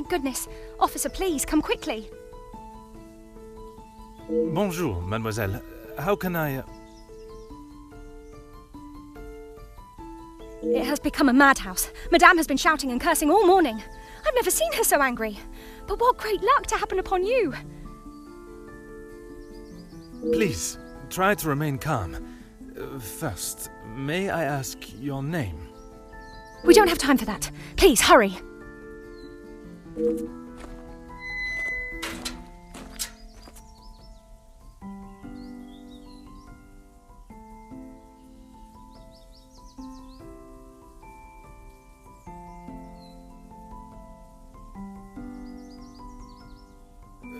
Thank goodness. Officer, please, come quickly. Bonjour, mademoiselle. How can I... It has become a madhouse. Madame has been shouting and cursing all morning. I've never seen her so angry. But what great luck to happen upon you. Please, try to remain calm. First, may I ask your name? We don't have time for that. Please, hurry.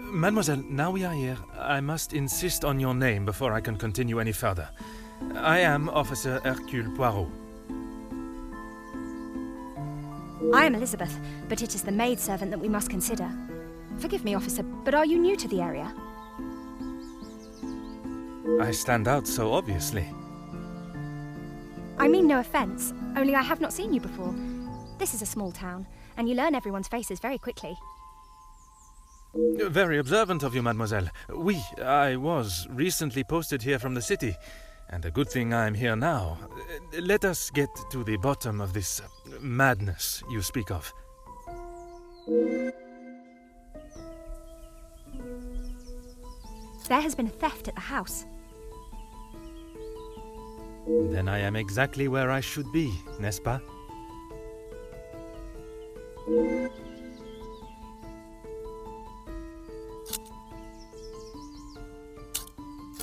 Mademoiselle, now we are here, I must insist on your name before I can continue any further. I am Officer Hercule Poirot. I am Elizabeth, but it is the maidservant that we must consider. Forgive me, officer, but are you new to the area? I stand out so obviously. I mean no offence, only I have not seen you before. This is a small town, and you learn everyone's faces very quickly. Very observant of you, mademoiselle. Oui, I was recently posted here from the city, and a good thing I'm here now. Let us get to the bottom of this madness you speak of. There has been a theft at the house. Then I am exactly where I should be, n'est-ce pas?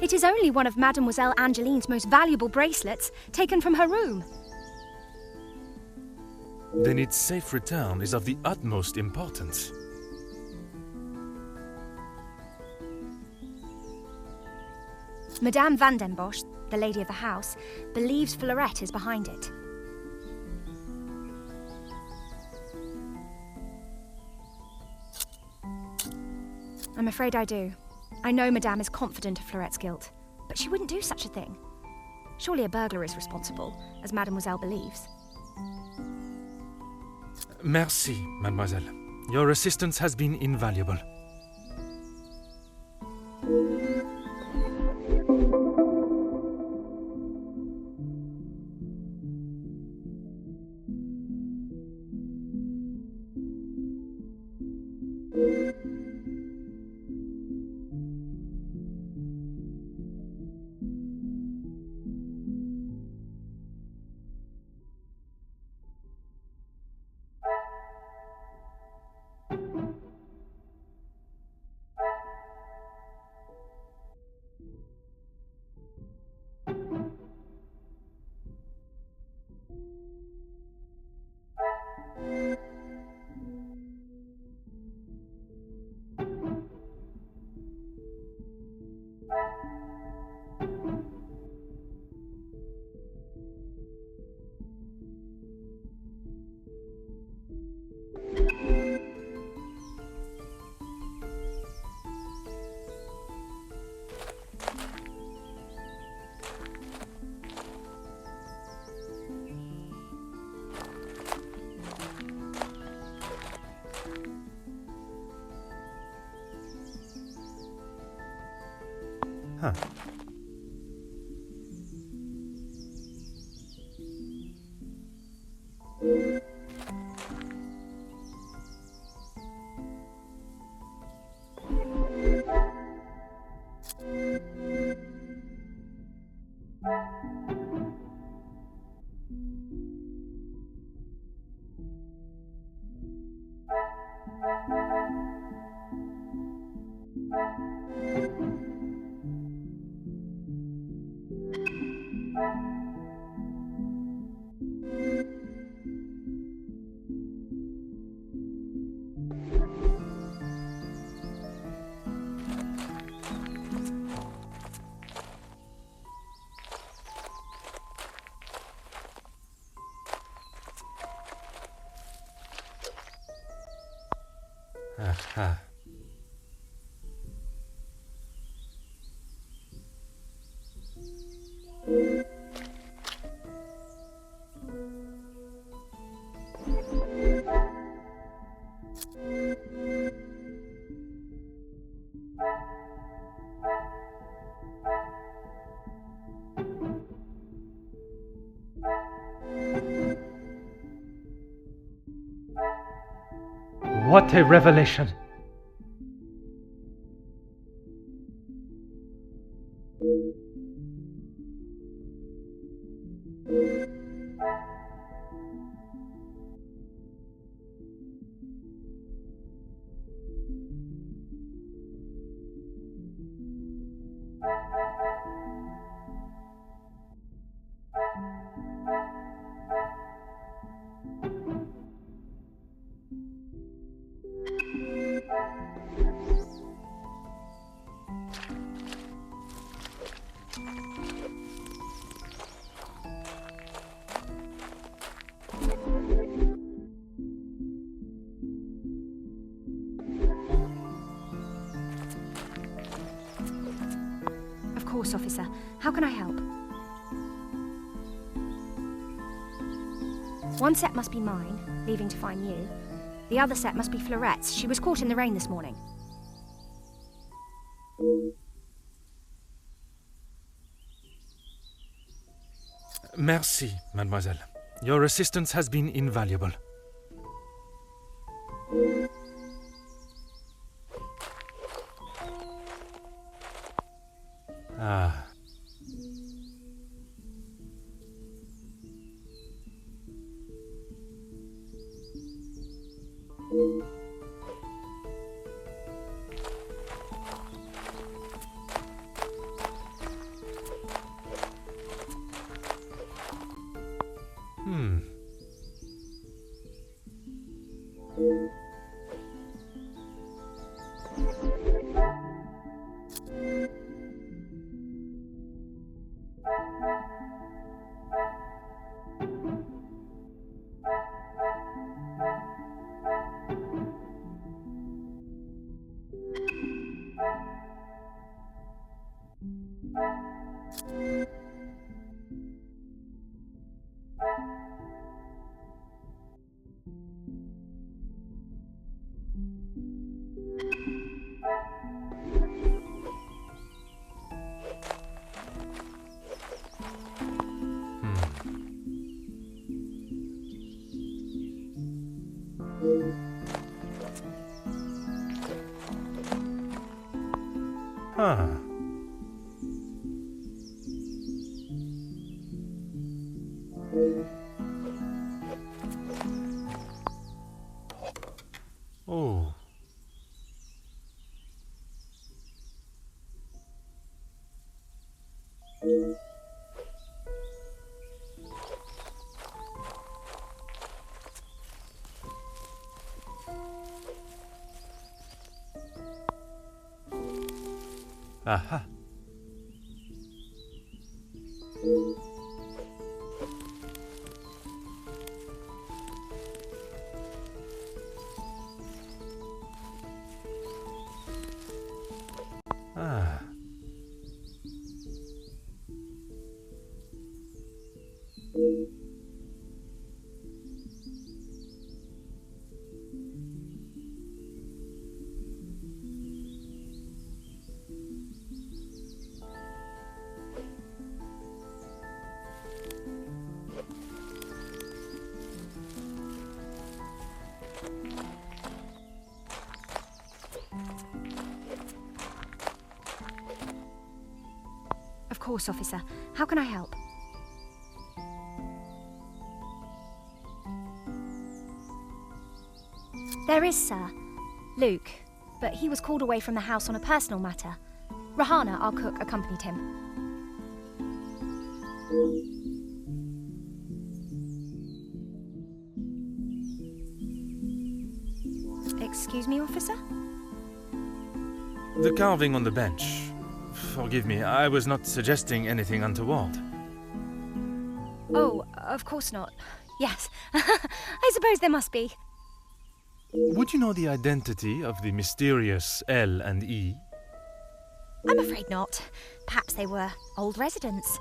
It is only one of Mademoiselle Angeline's most valuable bracelets, taken from her room. Then its safe return is of the utmost importance. Madame Van den Bosch, the lady of the house, believes Florette is behind it. I'm afraid I do. I know Madame is confident of Florette's guilt, but she wouldn't do such a thing. Surely a burglar is responsible, as Mademoiselle believes. Merci, mademoiselle. Your assistance has been invaluable. Huh. Aha. What a revelation! Of course, officer. How can I help? One set must be mine, leaving to find you. The other set must be Florette's. She was caught in the rain this morning. Merci, mademoiselle. Your assistance has been invaluable. Ah. Ah. Oh. Aha. Ah. Of course, officer. How can I help? There is, sir. Luke. But he was called away from the house on a personal matter. Rahana, our cook, accompanied him. Excuse me, officer? The carving on the bench. Forgive me, I was not suggesting anything untoward. Oh, of course not. Yes, I suppose there must be. Would you know the identity of the mysterious L and E? I'm afraid not. Perhaps they were old residents.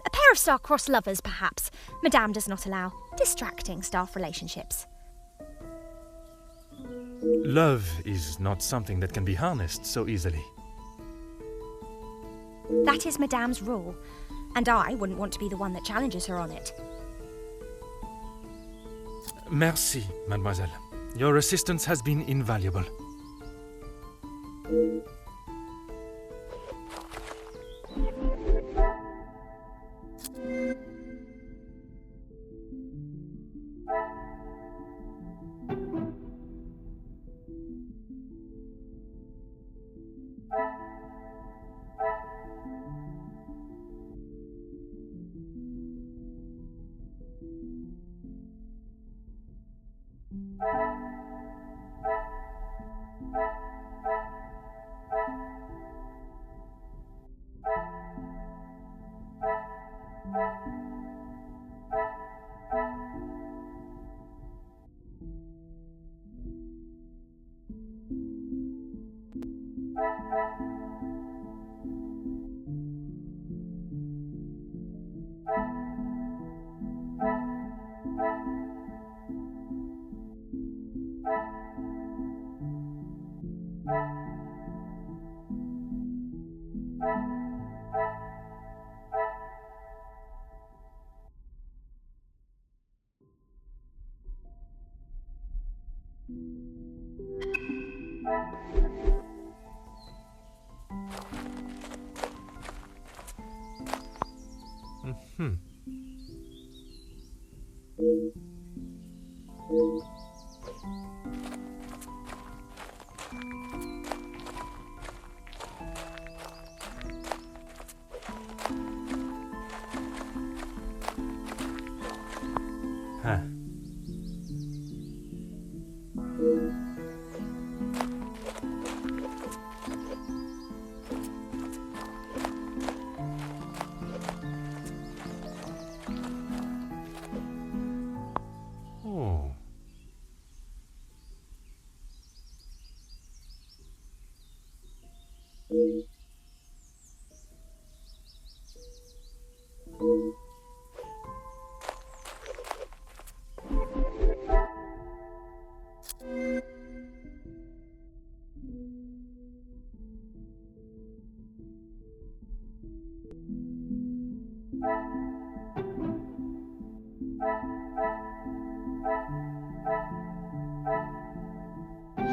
A pair of star-crossed lovers, perhaps. Madame does not allow distracting staff relationships. Love is not something that can be harnessed so easily. That is Madame's rule, and I wouldn't want to be the one that challenges her on it. Merci, mademoiselle. Your assistance has been invaluable.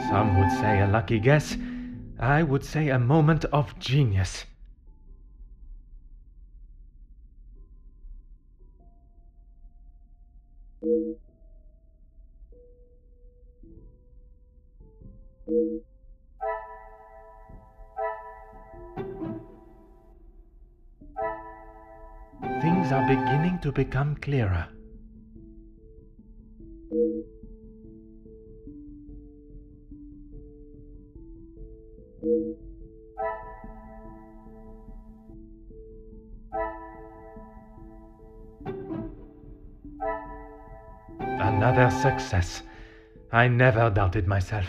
Some would say a lucky guess. I would say a moment of genius. Things are beginning to become clearer. Another success. I never doubted myself.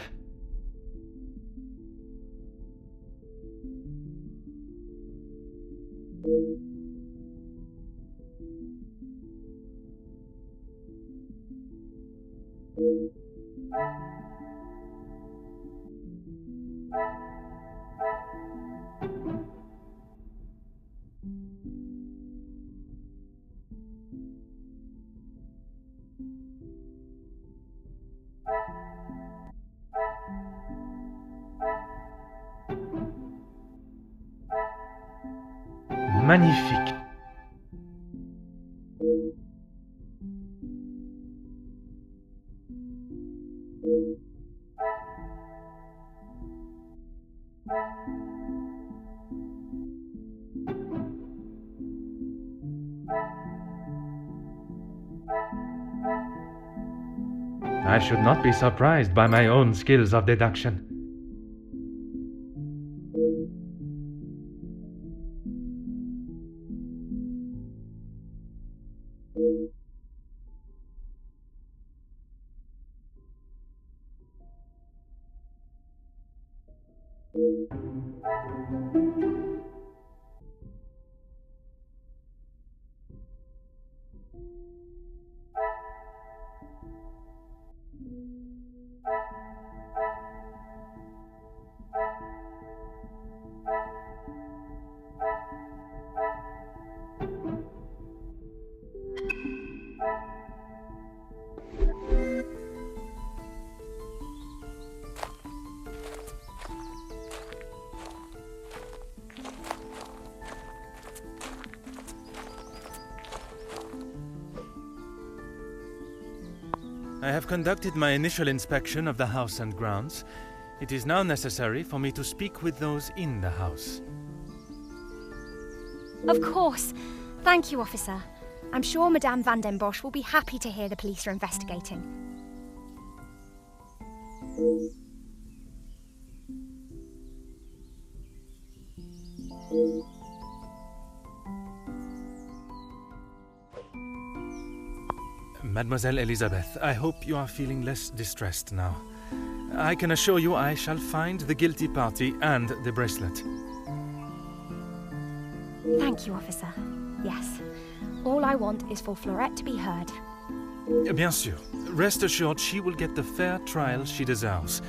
Magnifique. I should not be surprised by my own skills of deduction. I have conducted my initial inspection of the house and grounds. It is now necessary for me to speak with those in the house. Of course. Thank you, officer. I'm sure Madame Van den Bosch will be happy to hear the police are investigating. Mademoiselle Elizabeth, I hope you are feeling less distressed now. I can assure you I shall find the guilty party and the bracelet. Thank you, officer. Yes. All I want is for Florette to be heard. Bien sûr. Rest assured she will get the fair trial she deserves.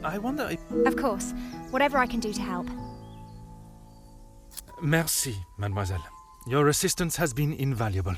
I wonder if... Of course. Whatever I can do to help. Merci, mademoiselle. Your assistance has been invaluable.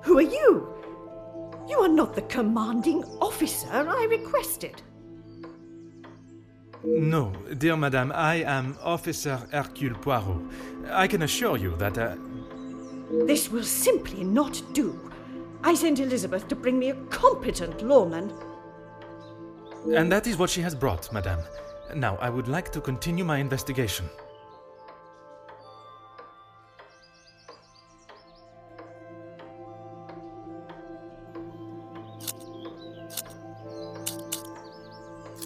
Who are you? You are not the commanding officer I requested. No, dear madame, I am Officer Hercule Poirot. I can assure you that... This will simply not do. I sent Elizabeth to bring me a competent lawman. And that is what she has brought, madame. Now, I would like to continue my investigation.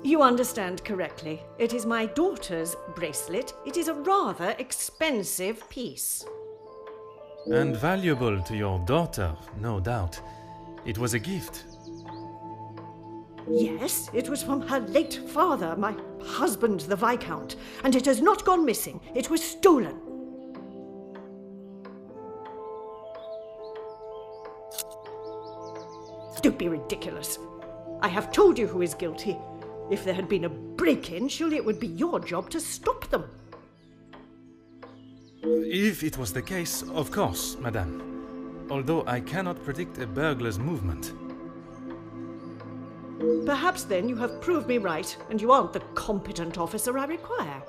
You understand correctly. It is my daughter's bracelet. It is a rather expensive piece. And valuable to your daughter, no doubt. It was a gift. Yes, it was from her late father, my husband, the Viscount, and it has not gone missing. It was stolen. Don't be ridiculous. I have told you who is guilty. If there had been a break-in, surely it would be your job to stop them. If it was the case, of course, madame. Although I cannot predict a burglar's movement. Perhaps then you have proved me right, and you aren't the competent officer I require.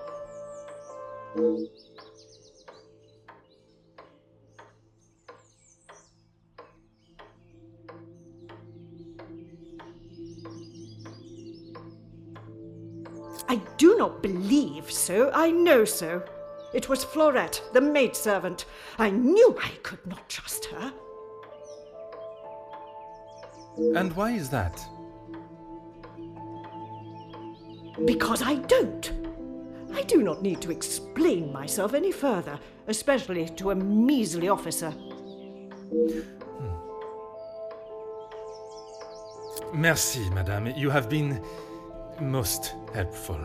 I do not believe so, I know so. It was Florette, the maidservant. I knew I could not trust her. And why is that? Because I don't. I do not need to explain myself any further, especially to a measly officer. Merci, madame. You have been most helpful.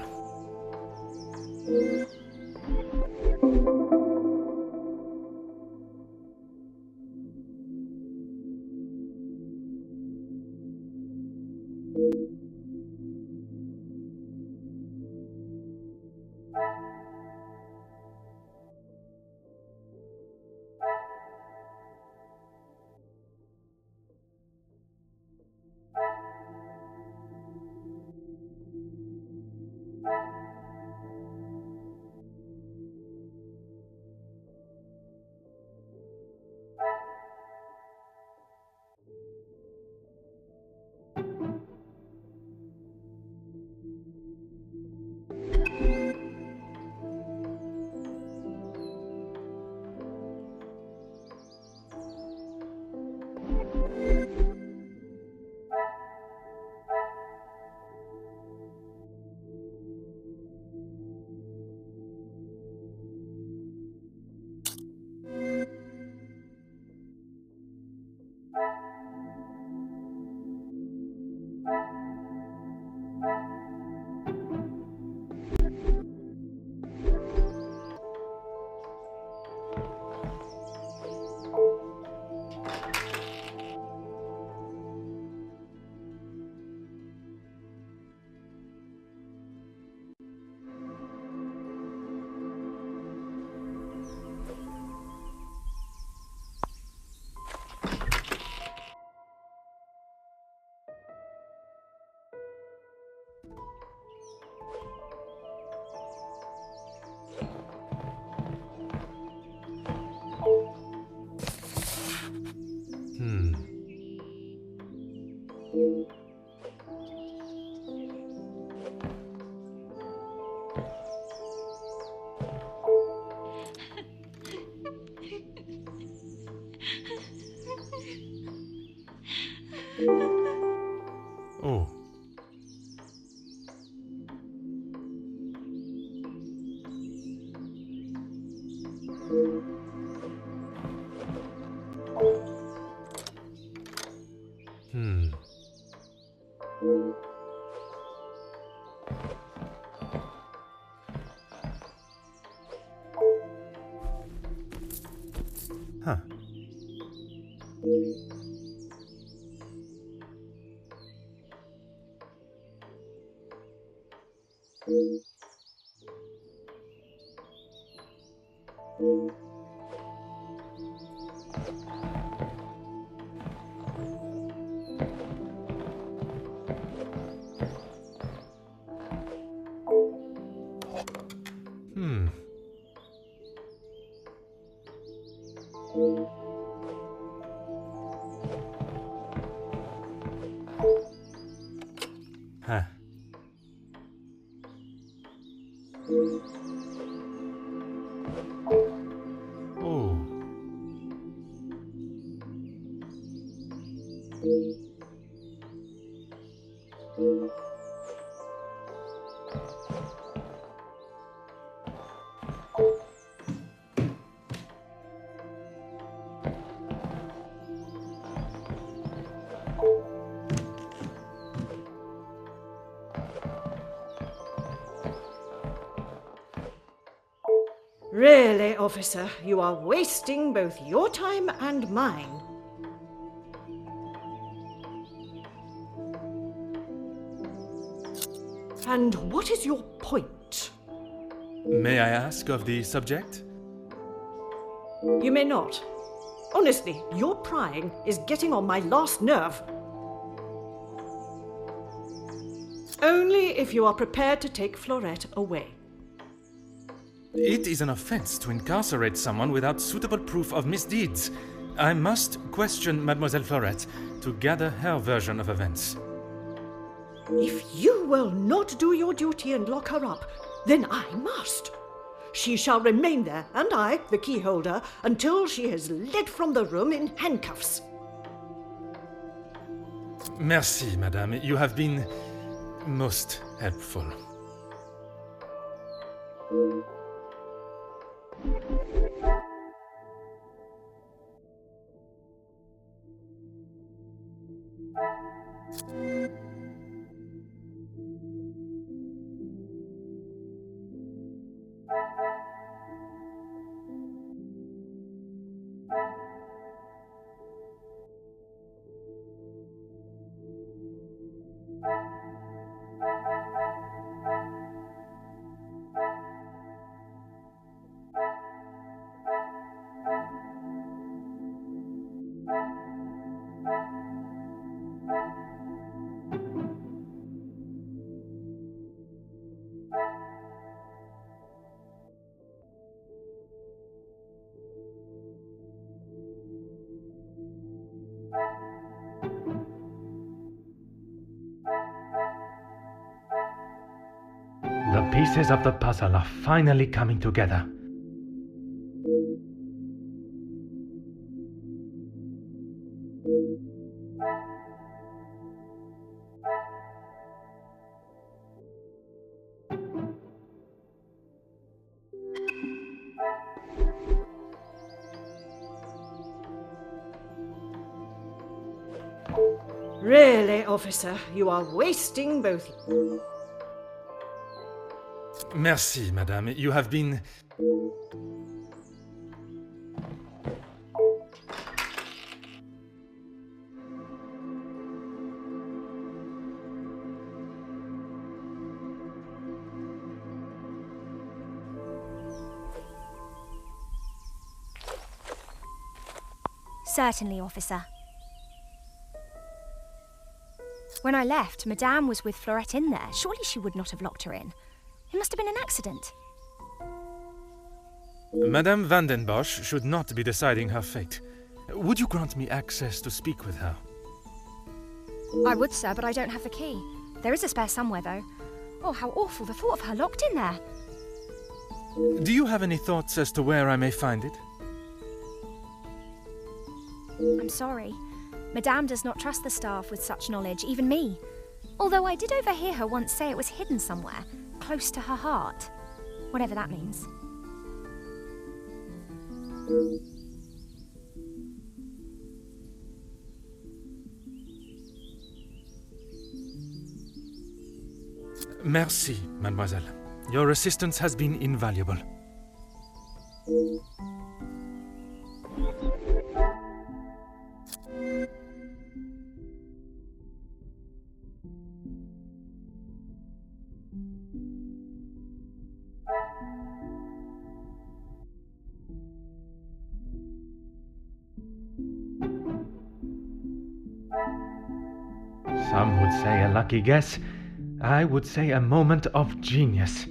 Oh. Huh. Huh. Oh. Really, officer, you are wasting both your time and mine. And what is your point? May I ask of the subject? You may not. Honestly, your prying is getting on my last nerve. Only if you are prepared to take Florette away. It is an offense to incarcerate someone without suitable proof of misdeeds. I must question Mademoiselle Florette to gather her version of events. If you will not do your duty and lock her up, then I must. She shall remain there, and I, the key holder, until she is led from the room in handcuffs. Merci, madame. You have been most helpful. The pieces of the puzzle are finally coming together. Really, officer, you are wasting both. Merci, madame. You have been... Certainly, officer. When I left, Madame was with Florette in there. Surely she would not have locked her in. It must have been an accident. Madame van den Bosch should not be deciding her fate. Would you grant me access to speak with her? I would, sir, but I don't have the key. There is a spare somewhere, though. Oh, how awful, the thought of her locked in there. Do you have any thoughts as to where I may find it? I'm sorry. Madame does not trust the staff with such knowledge, even me. Although I did overhear her once say it was hidden somewhere, close to her heart. Whatever that means. Merci, mademoiselle. Your assistance has been invaluable. Some would say a lucky guess. I would say a moment of genius.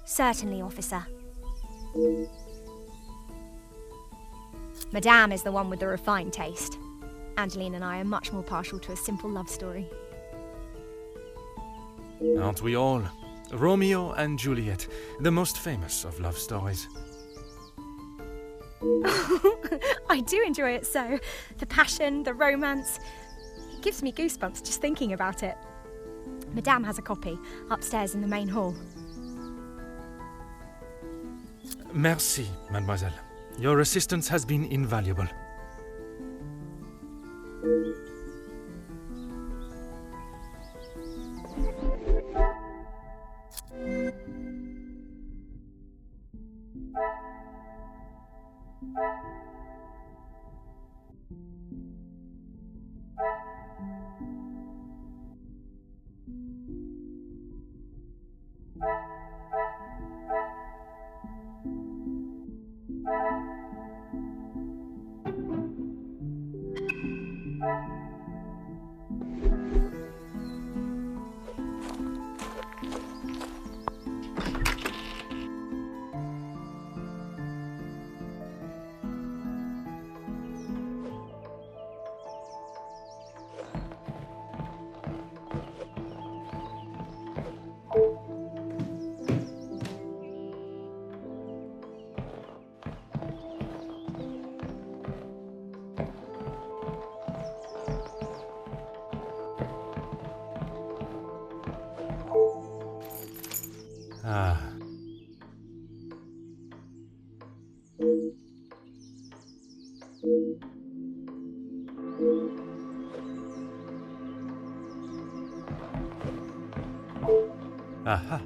Certainly, officer. Madame is the one with the refined taste. Angeline and I are much more partial to a simple love story. Aren't we all? Romeo and Juliet, the most famous of love stories. I do enjoy it so. The passion, the romance. It gives me goosebumps just thinking about it. Madame has a copy upstairs in the main hall. Merci, mademoiselle. Your assistance has been invaluable. Ah. Aha.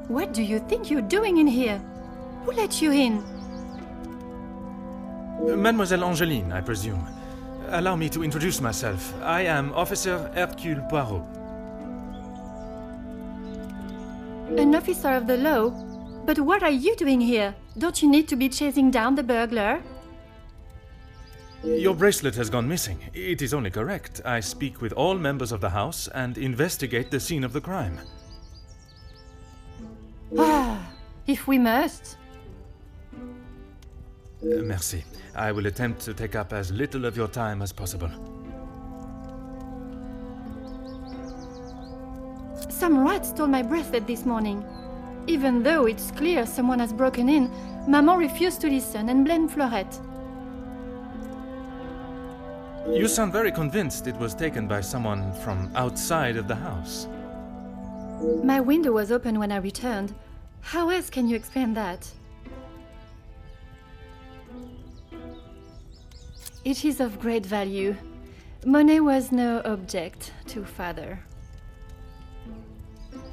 What do you think you're doing in here? Who let you in? Mademoiselle Angeline, I presume. Allow me to introduce myself. I am Officer Hercule Poirot. An officer of the law? But what are you doing here? Don't you need to be chasing down the burglar? Your bracelet has gone missing. It is only correct. I speak with all members of the house and investigate the scene of the crime. Ah, if we must. Merci. I will attempt to take up as little of your time as possible. Some rat stole my bracelet this morning. Even though it's clear someone has broken in, Maman refused to listen and blamed Fleurette. You sound very convinced it was taken by someone from outside of the house. My window was open when I returned. How else can you explain that? It is of great value. Money was no object to father.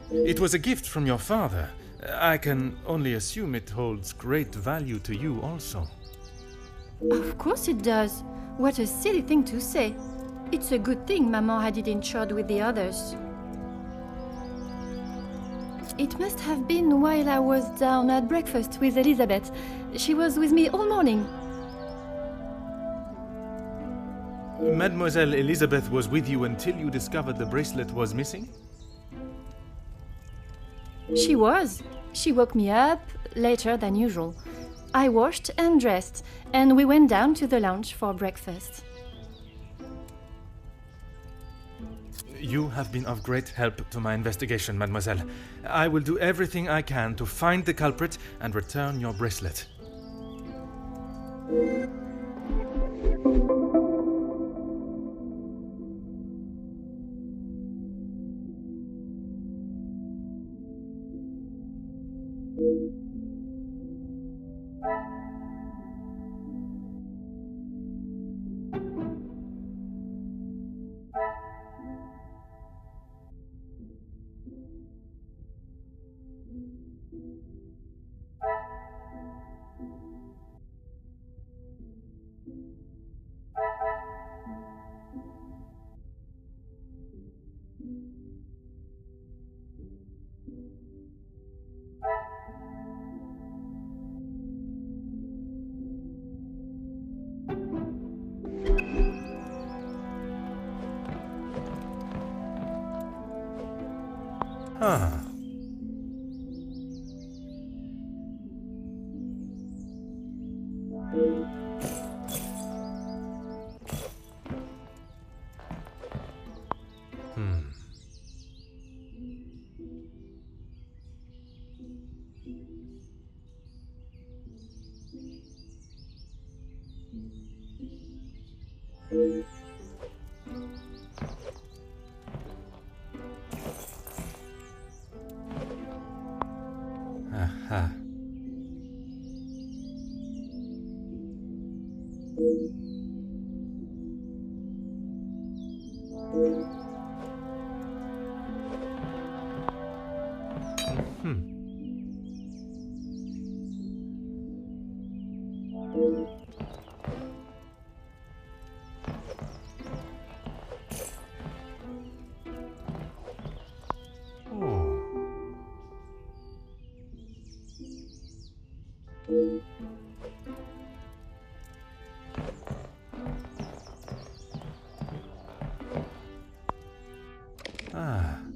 It was a gift from your father. I can only assume it holds great value to you also. Of course it does. What a silly thing to say. It's a good thing Maman had it insured with the others. It must have been while I was down at breakfast with Elizabeth. She was with me all morning. Mademoiselle Elizabeth was with you until you discovered the bracelet was missing? She was. She woke me up later than usual. I washed and dressed, and we went down to the lounge for breakfast. You have been of great help to my investigation, mademoiselle. I will do everything I can to find the culprit and return your bracelet. Ah. Aha. Ah.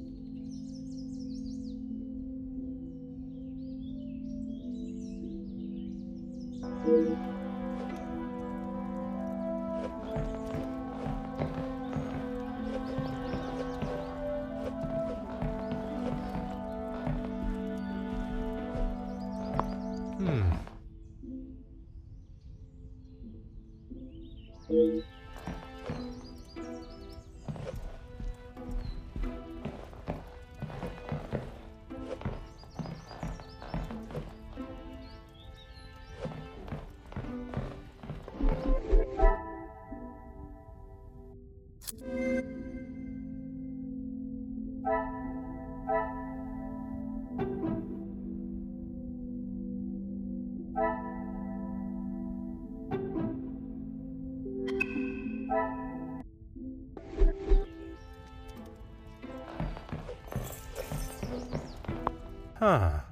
Ah.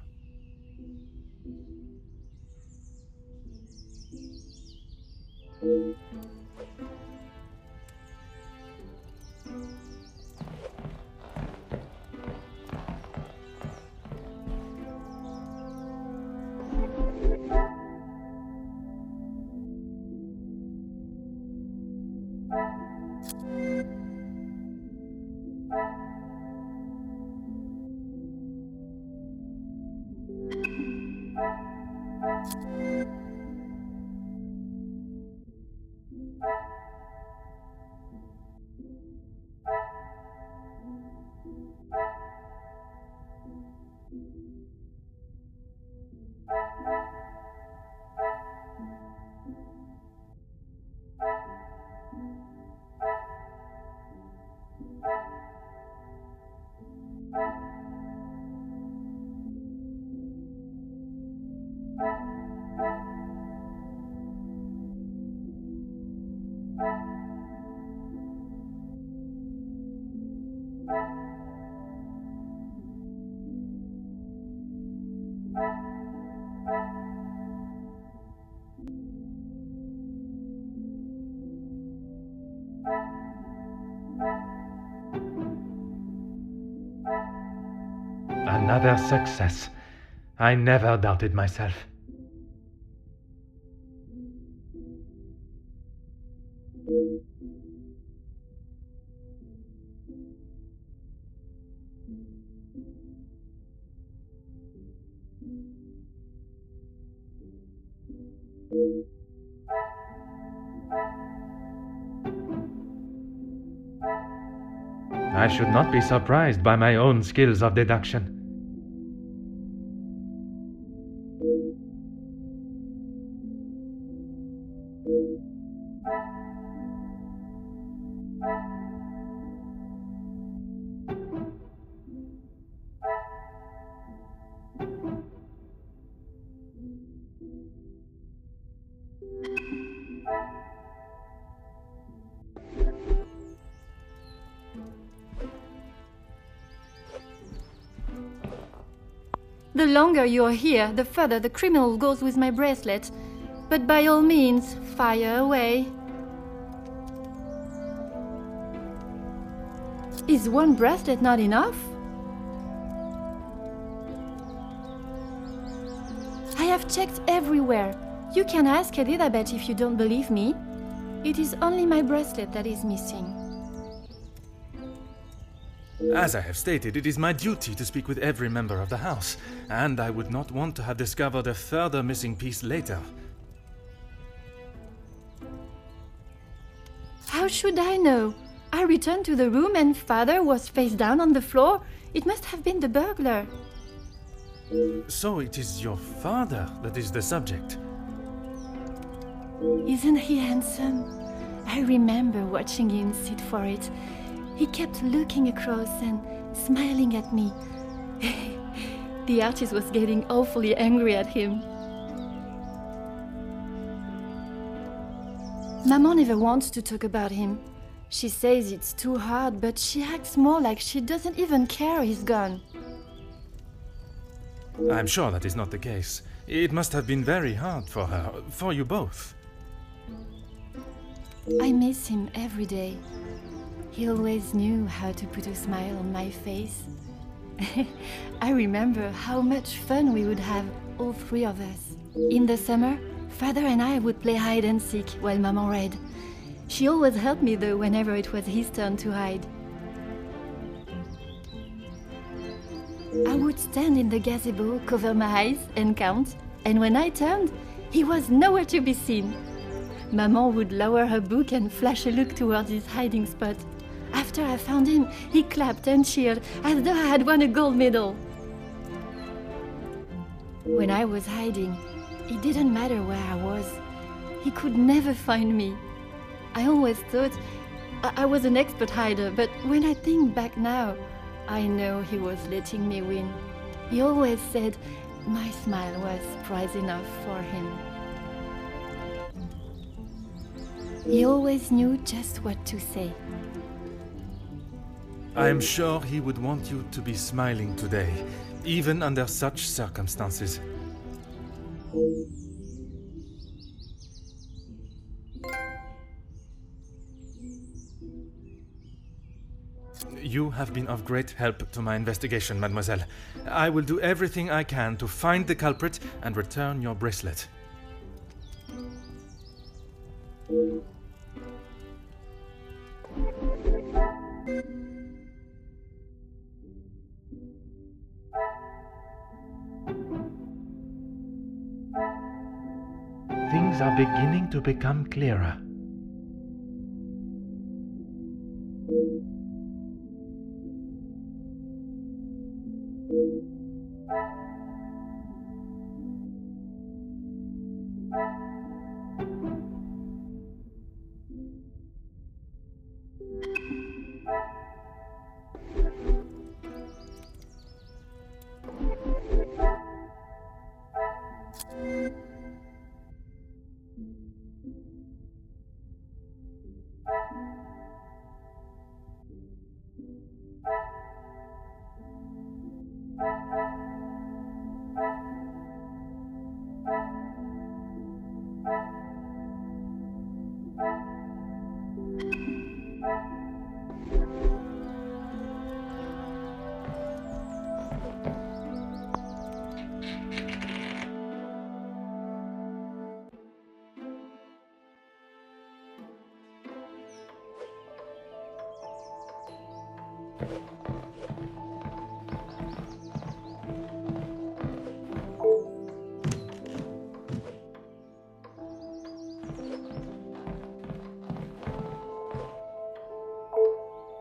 Another success. I never doubted myself. I should not be surprised by my own skills of deduction. The longer you are here, the further the criminal goes with my bracelet. But by all means, fire away. Is one bracelet not enough? I have checked everywhere. You can ask Elizabeth if you don't believe me. It is only my bracelet that is missing. As I have stated, it is my duty to speak with every member of the house, and I would not want to have discovered a further missing piece later. How should I know? I returned to the room and father was face down on the floor. It must have been the burglar. So it is your father that is the subject. Isn't he handsome? I remember watching him sit for it. He kept looking across and smiling at me. The artist was getting awfully angry at him. Maman never wants to talk about him. She says it's too hard, but she acts more like she doesn't even care he's gone. I'm sure that is not the case. It must have been very hard for her, for you both. I miss him every day. He always knew how to put a smile on my face. I remember how much fun we would have, all three of us. In the summer, father and I would play hide and seek while Maman read. She always helped me though whenever it was his turn to hide. I would stand in the gazebo, cover my eyes and count, and when I turned, he was nowhere to be seen. Maman would lower her book and flash a look towards his hiding spot. After I found him, he clapped and cheered as though I had won a gold medal. When I was hiding, it didn't matter where I was. He could never find me. I always thought I was an expert hider, but when I think back now, I know he was letting me win. He always said my smile was prize enough for him. He always knew just what to say. I am sure he would want you to be smiling today, even under such circumstances. You have been of great help to my investigation, mademoiselle. I will do everything I can to find the culprit and return your bracelet. Things are beginning to become clearer.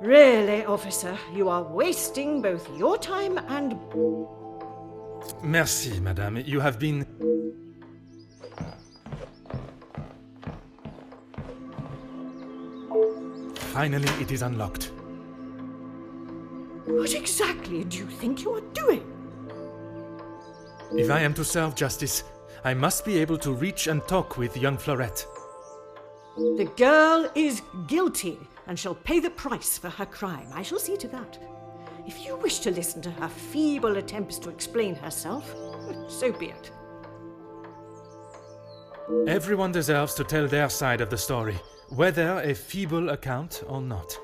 Really, officer, you are wasting both your time and... Merci, madame. You have been... Finally, it is unlocked. What exactly do you think you are doing? If I am to serve justice, I must be able to reach and talk with young Florette. The girl is guilty and shall pay the price for her crime. I shall see to that. If you wish to listen to her feeble attempts to explain herself, so be it. Everyone deserves to tell their side of the story, whether a feeble account or not.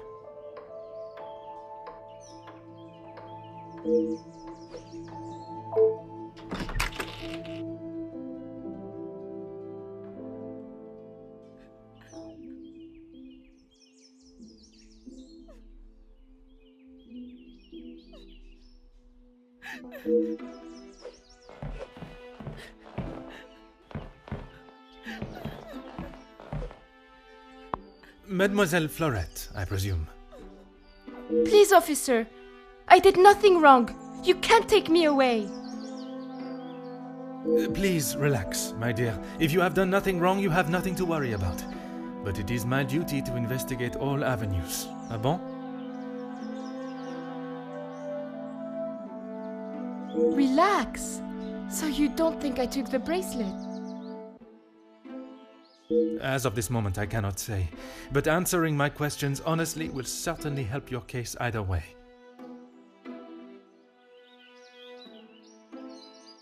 Mademoiselle Florette, I presume. Please, officer. I did nothing wrong. You can't take me away. Please relax, my dear. If you have done nothing wrong, you have nothing to worry about. But it is my duty to investigate all avenues. Ah bon? Relax. So you don't think I took the bracelet? As of this moment, I cannot say. But answering my questions honestly will certainly help your case either way.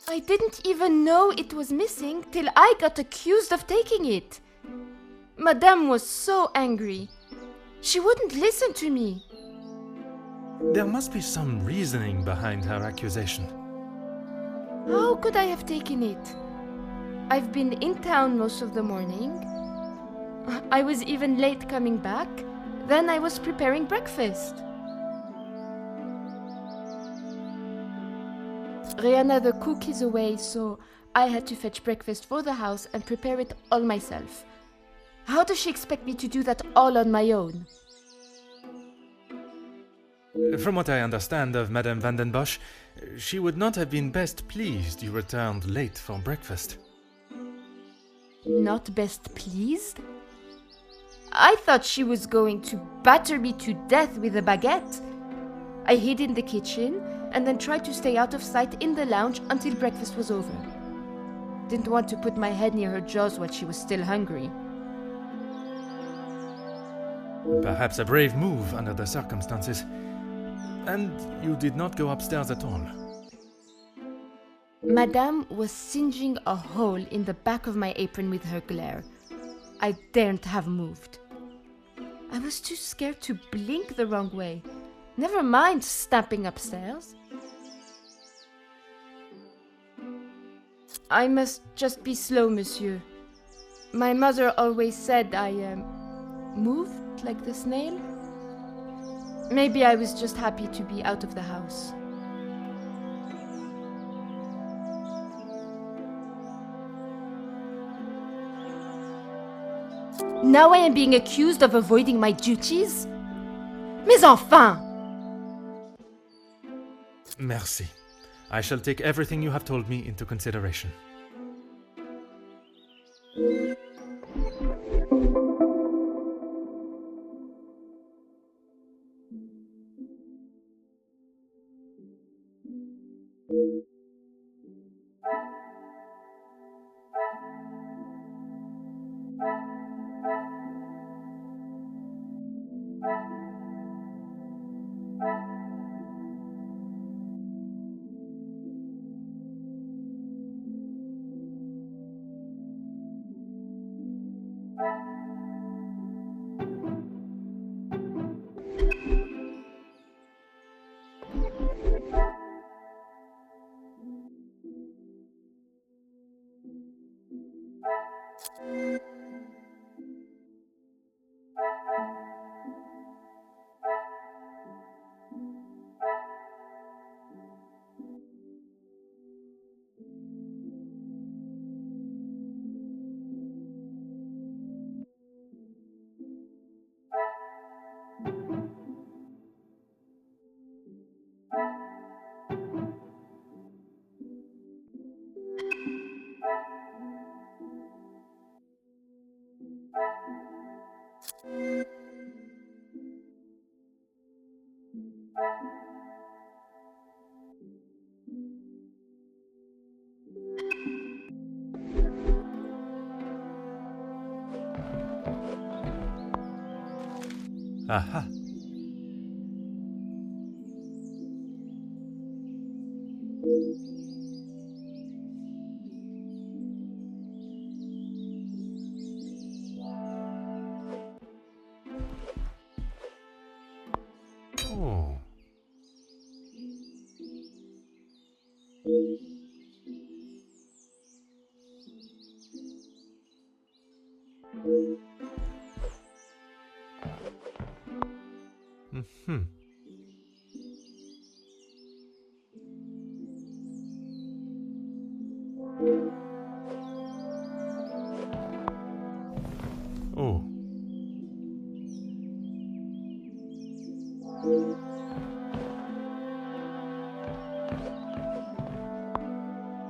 I didn't even know it was missing till I got accused of taking it. Madame was so angry. She wouldn't listen to me. There must be some reasoning behind her accusation. How could I have taken it? I've been in town most of the morning. I was even late coming back. Then I was preparing breakfast. Rihanna the cook is away, so I had to fetch breakfast for the house and prepare it all myself. How does she expect me to do that all on my own? From what I understand of Madame van den Bosch, she would not have been best pleased you returned late for breakfast. Not best pleased? I thought she was going to batter me to death with a baguette. I hid in the kitchen and then tried to stay out of sight in the lounge until breakfast was over. Didn't want to put my head near her jaws while she was still hungry. Perhaps a brave move under the circumstances. And you did not go upstairs at all. Madame was singeing a hole in the back of my apron with her glare. I daren't have moved. I was too scared to blink the wrong way. Never mind stamping upstairs. I must just be slow, monsieur. My mother always said I moved like the snail. Maybe I was just happy to be out of the house. Now I am being accused of avoiding my duties? Mais enfin! Merci. I shall take everything you have told me into consideration. Aha. Oh. Mm-hmm. Oh.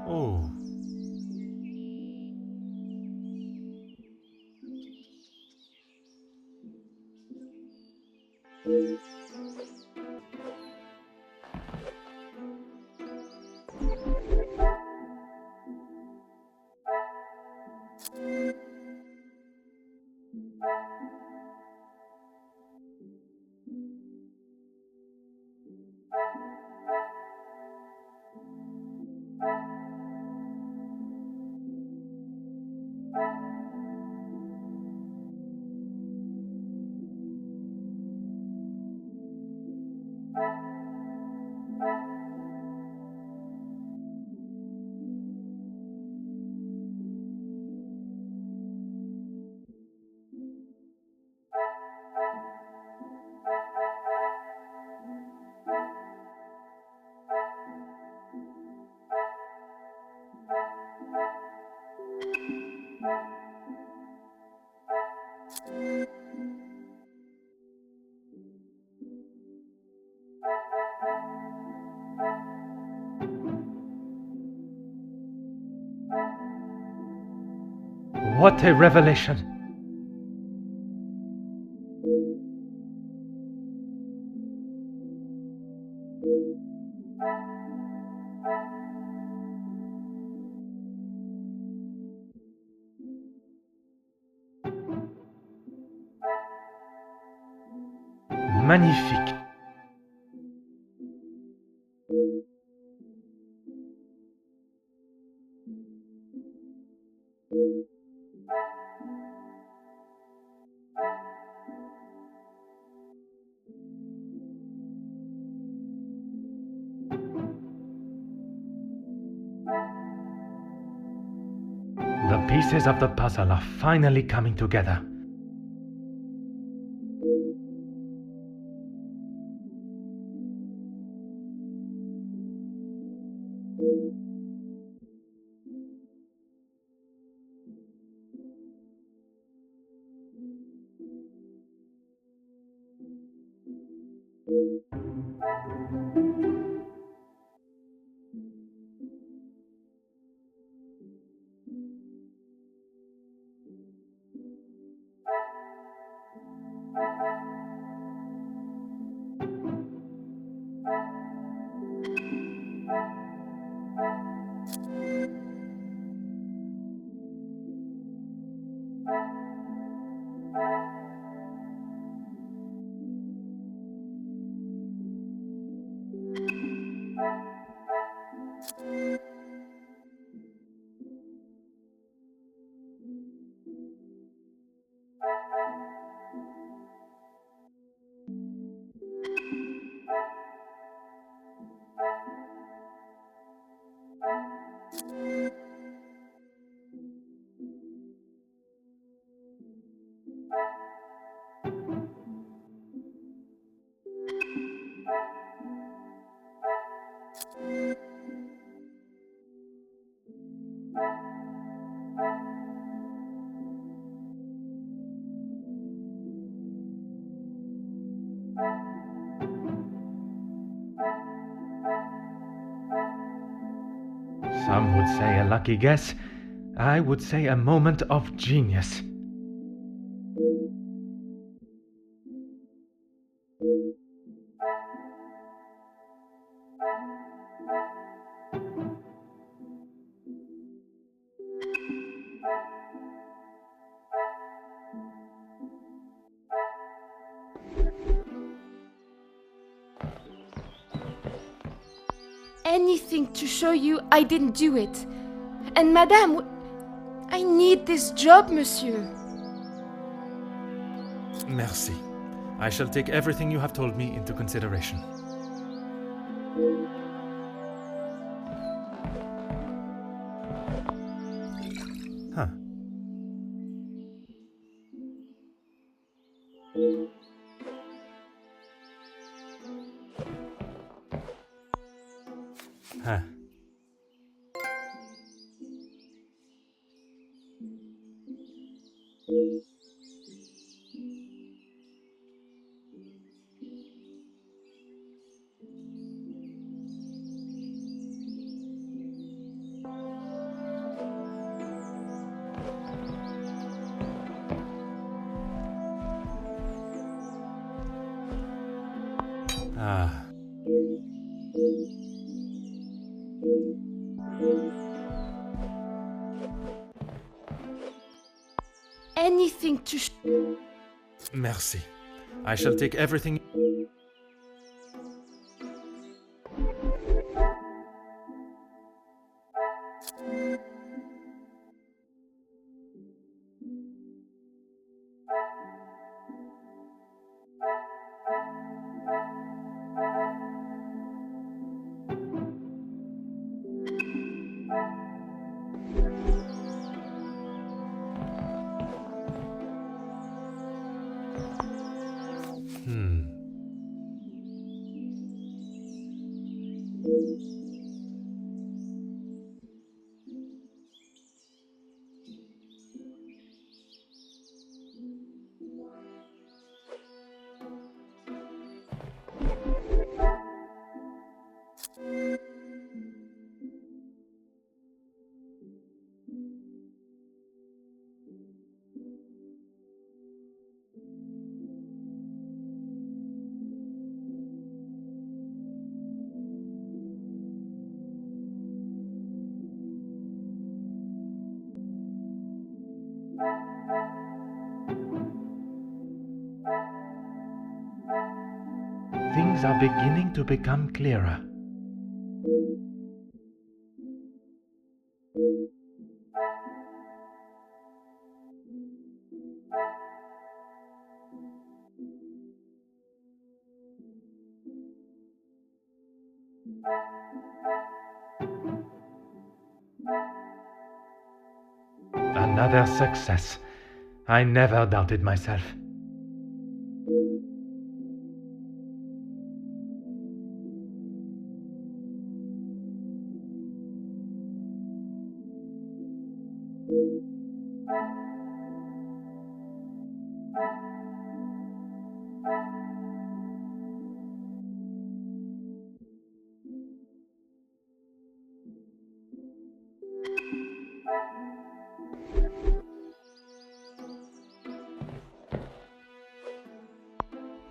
Oh. What a revelation! Magnifique! The pieces of the puzzle are finally coming together. Some would say a lucky guess. I would say a moment of genius. anything to show you I didn't do it. And Madame, I need this job, monsieur. Merci. I shall take everything you have told me into consideration. Huh. Huh. Ah. Anything to Merci. I shall take everything. Things are beginning to become clearer. Another success. I never doubted myself.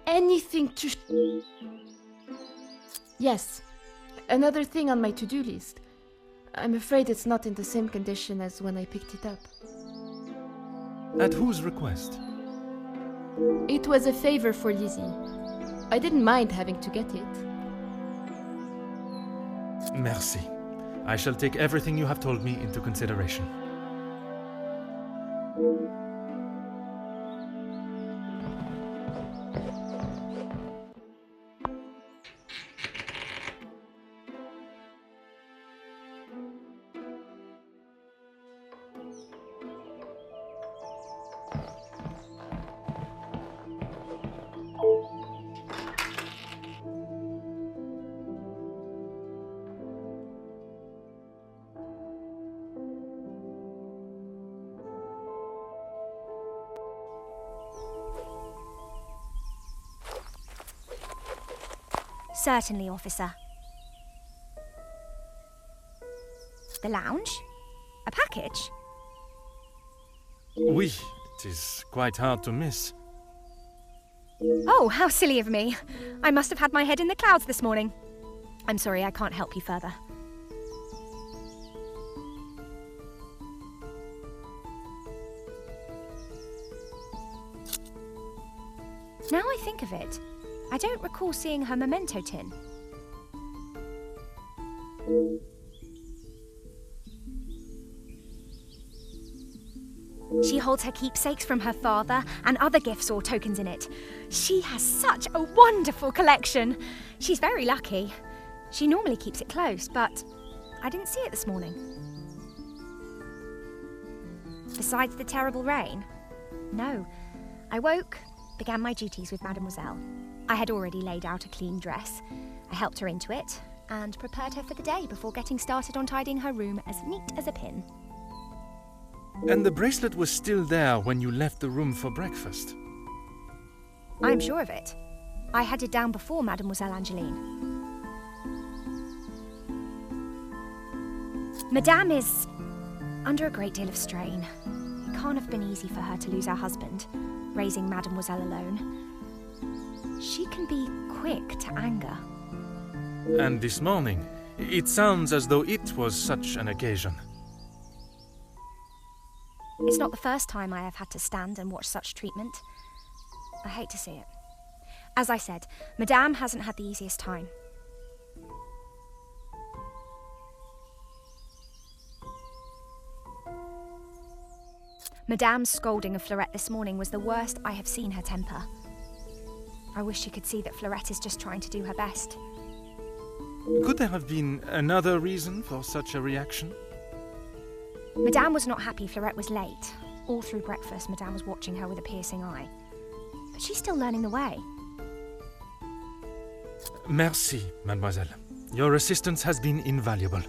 Anything to Yes, another thing on my to-do list. I'm afraid it's not in the same condition as when I picked it up. At whose request? It was a favor for Lizzie. I didn't mind having to get it. Merci. I shall take everything you have told me into consideration. Certainly, officer. The lounge? A package? Oui, it is quite hard to miss. Oh, how silly of me. I must have had my head in the clouds this morning. I'm sorry, I can't help you further. Now I think of it, I don't recall seeing her memento tin. She holds her keepsakes from her father and other gifts or tokens in it. She has such a wonderful collection. She's very lucky. She normally keeps it close, but I didn't see it this morning. Besides the terrible rain? No. I woke, began my duties with Mademoiselle. I had already laid out a clean dress. I helped her into it and prepared her for the day before getting started on tidying her room as neat as a pin. And the bracelet was still there when you left the room for breakfast? I'm sure of it. I had it down before Mademoiselle Angeline. Madame is under a great deal of strain. It can't have been easy for her to lose her husband, raising Mademoiselle alone. She can be quick to anger. And this morning, it sounds as though it was such an occasion. It's not the first time I have had to stand and watch such treatment. I hate to see it. As I said, Madame hasn't had the easiest time. Madame's scolding of Fleurette this morning was the worst I have seen her temper. I wish she could see that Fleurette is just trying to do her best. Could there have been another reason for such a reaction? Madame was not happy Fleurette was late. All through breakfast, Madame was watching her with a piercing eye. But she's still learning the way. Merci, mademoiselle. Your assistance has been invaluable.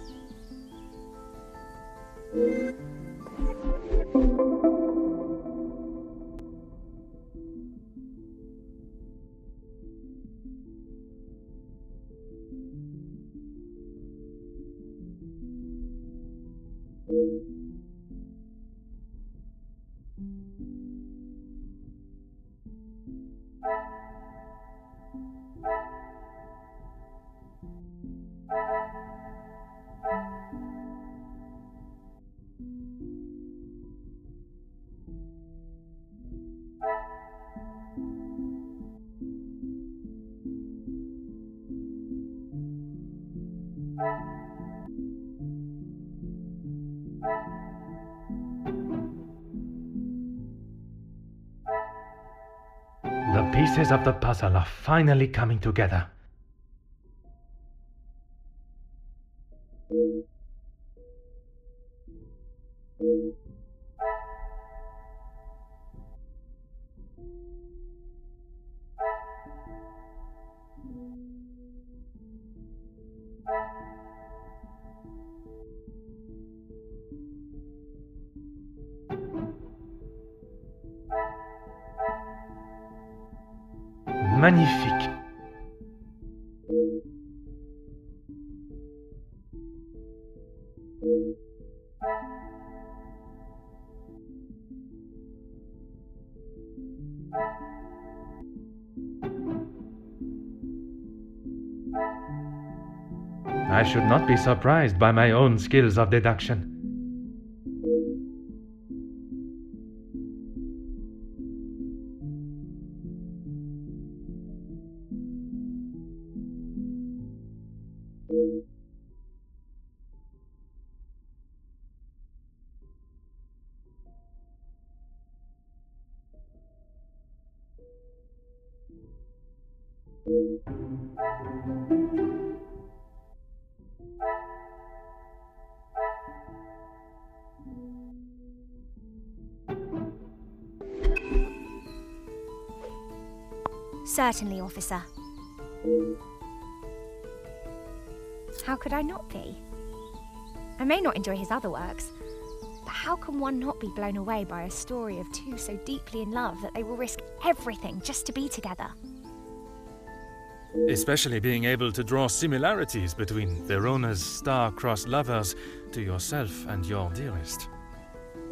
The pieces of the puzzle are finally coming together. Magnifique. I should not be surprised by my own skills of deduction. Certainly, officer. How could I not be? I may not enjoy his other works, but how can one not be blown away by a story of two so deeply in love that they will risk everything just to be together? Especially being able to draw similarities between Verona's star-crossed lovers to yourself and your dearest.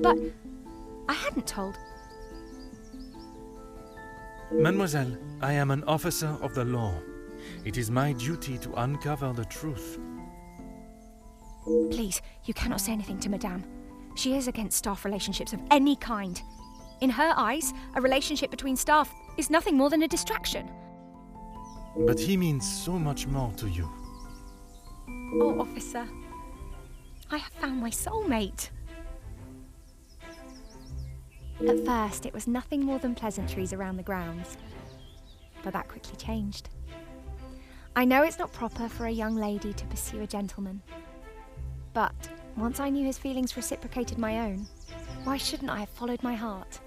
But I hadn't told. Mademoiselle, I am an officer of the law. It is my duty to uncover the truth. Please, you cannot say anything to Madame. She is against staff relationships of any kind. In her eyes, a relationship between staff is nothing more than a distraction. But he means so much more to you. Oh, officer, I have found my soulmate. At first, it was nothing more than pleasantries around the grounds, but that quickly changed. I know it's not proper for a young lady to pursue a gentleman, but once I knew his feelings reciprocated my own, why shouldn't I have followed my heart?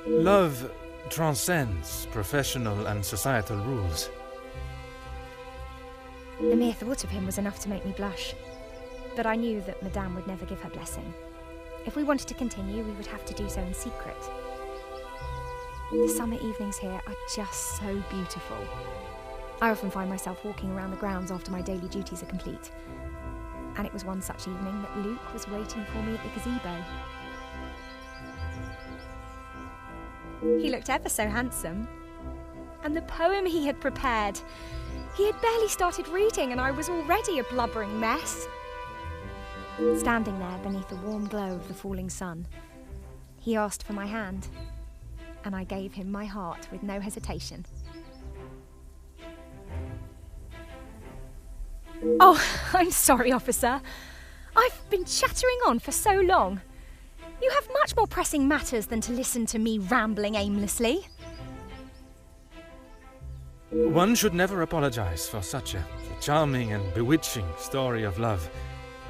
Love transcends professional and societal rules. The mere thought of him was enough to make me blush, but I knew that Madame would never give her blessing. If we wanted to continue, we would have to do so in secret. The summer evenings here are just so beautiful. I often find myself walking around the grounds after my daily duties are complete. And it was one such evening that Luke was waiting for me at the gazebo. He looked ever so handsome. And the poem he had prepared. He had barely started reading and I was already a blubbering mess. Standing there beneath the warm glow of the falling sun, he asked for my hand, and I gave him my heart with no hesitation. Oh, I'm sorry, officer. I've been chattering on for so long. You have much more pressing matters than to listen to me rambling aimlessly. One should never apologize for such a charming and bewitching story of love.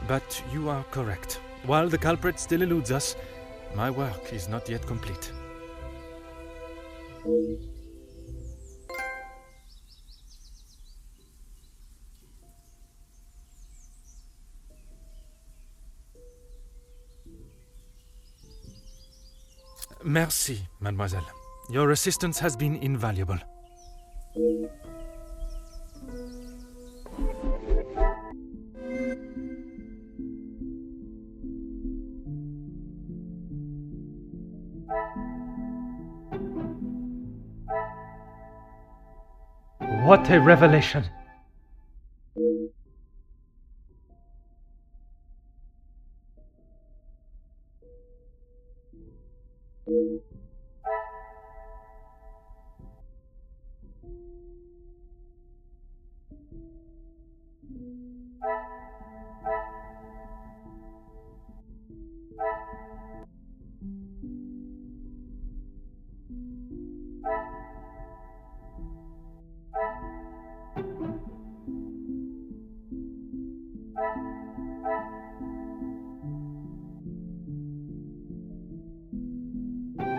But you are correct. While the culprit still eludes us, my work is not yet complete. Merci, mademoiselle. Your assistance has been invaluable. What a revelation!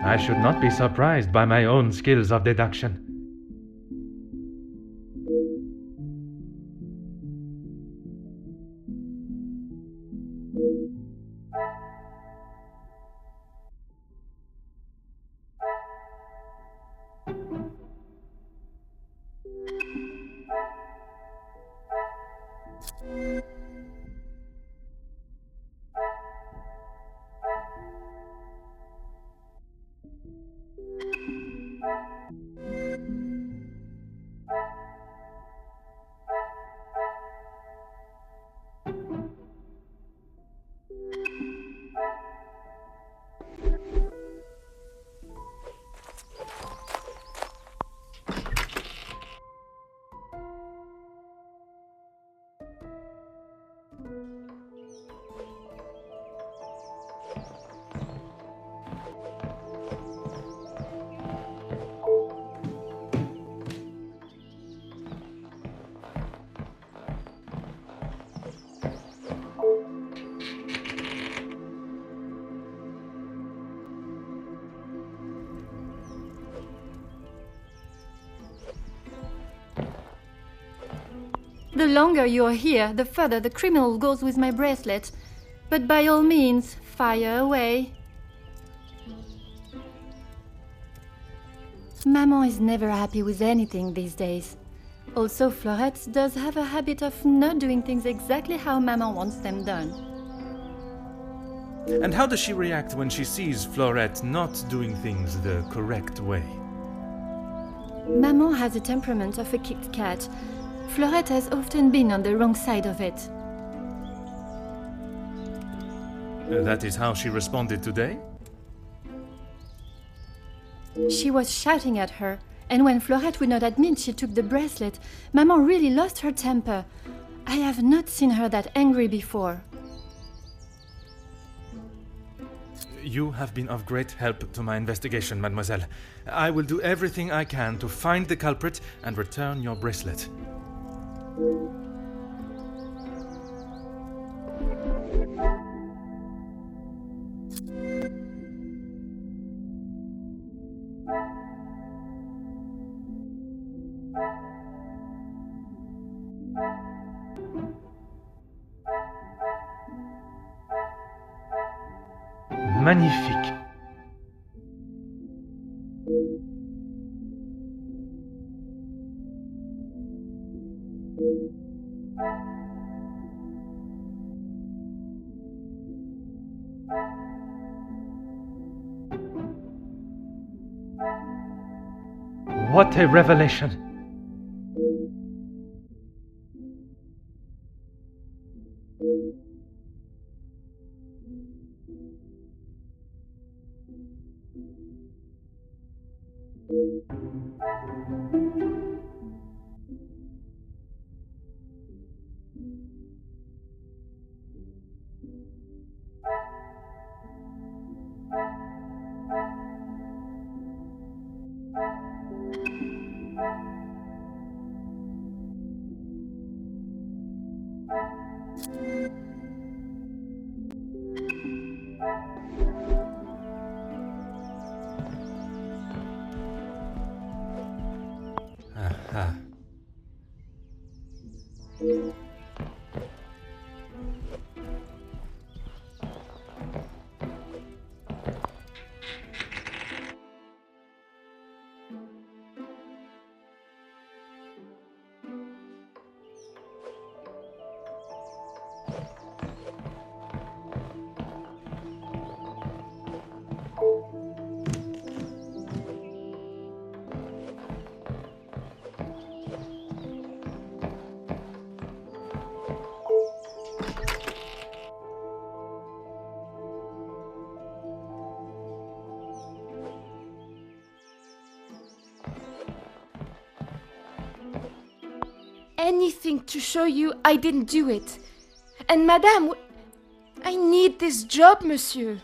I should not be surprised by my own skills of deduction. The longer you are here, the further the criminal goes with my bracelet. But by all means, fire away. Maman is never happy with anything these days. Also, Fleurette does have a habit of not doing things exactly how Maman wants them done. And how does she react when she sees Fleurette not doing things the correct way? Maman has a temperament of a kicked cat. Fleurette has often been on the wrong side of it. That is how she responded today? She was shouting at her, and when Fleurette would not admit she took the bracelet, Maman really lost her temper. I have not seen her that angry before. You have been of great help to my investigation, mademoiselle. I will do everything I can to find the culprit and return your bracelet. Magnifique. What a revelation! Aha. Anything to show you I didn't do it. And Madame, I need this job, monsieur.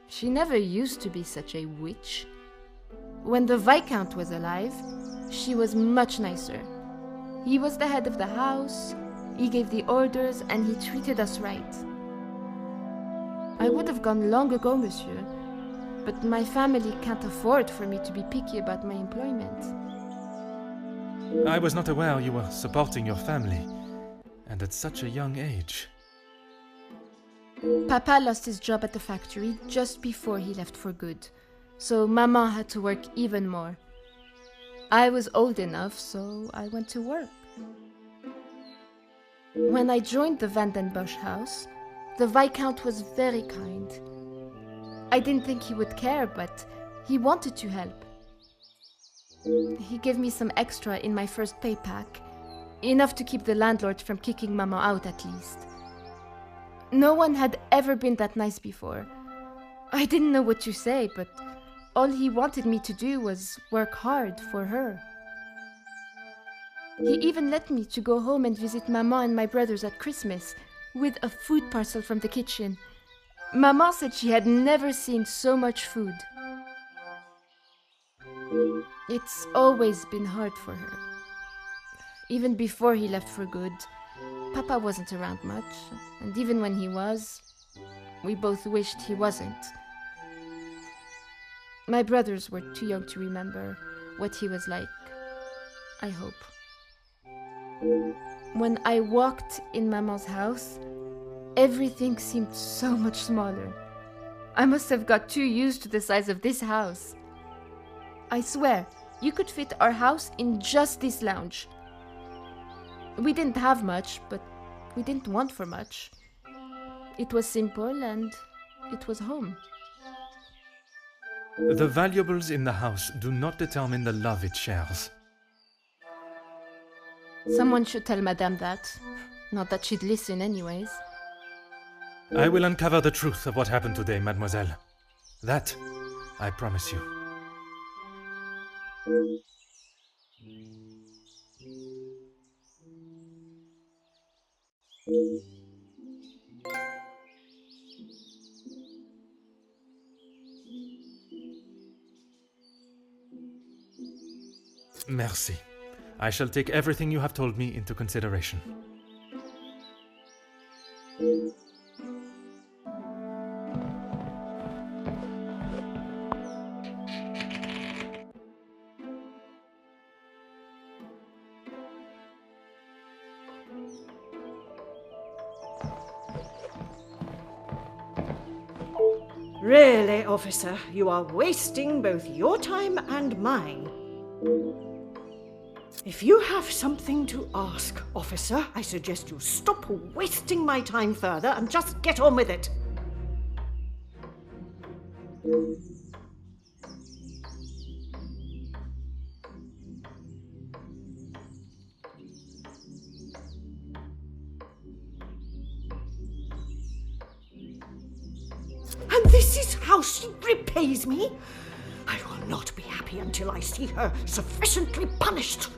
She never used to be such a witch. When the Viscount was alive, she was much nicer. He was the head of the house, he gave the orders, and he treated us right. I would have gone long ago, monsieur. But my family can't afford for me to be picky about my employment. I was not aware you were supporting your family, and at such a young age. Papa lost his job at the factory just before he left for good, so Maman had to work even more. I was old enough, so I went to work. When I joined the Vandenbosch house, the Viscount was very kind. I didn't think he would care, but he wanted to help. He gave me some extra in my first pay pack, enough to keep the landlord from kicking Mama out at least. No one had ever been that nice before. I didn't know what to say, but all he wanted me to do was work hard for her. He even let me to go home and visit Mama and my brothers at Christmas, with a food parcel from the kitchen. Mama said she had never seen so much food. It's always been hard for her. Even before he left for good, Papa wasn't around much, and even when he was, we both wished he wasn't. My brothers were too young to remember what he was like, I hope. When I walked in Maman's house, everything seemed so much smaller. I must have got too used to the size of this house. I swear, you could fit our house in just this lounge. We didn't have much, but we didn't want for much. It was simple and it was home. The valuables in the house do not determine the love it shares. Someone should tell Madame that. Not that she'd listen anyways. I will uncover the truth of what happened today, mademoiselle. That, I promise you. Merci. I shall take everything you have told me into consideration. Really, officer, you are wasting both your time and mine. If you have something to ask, officer, I suggest you stop wasting my time further and just get on with it. And this is how she repays me? I will not be happy until I see her sufficiently punished.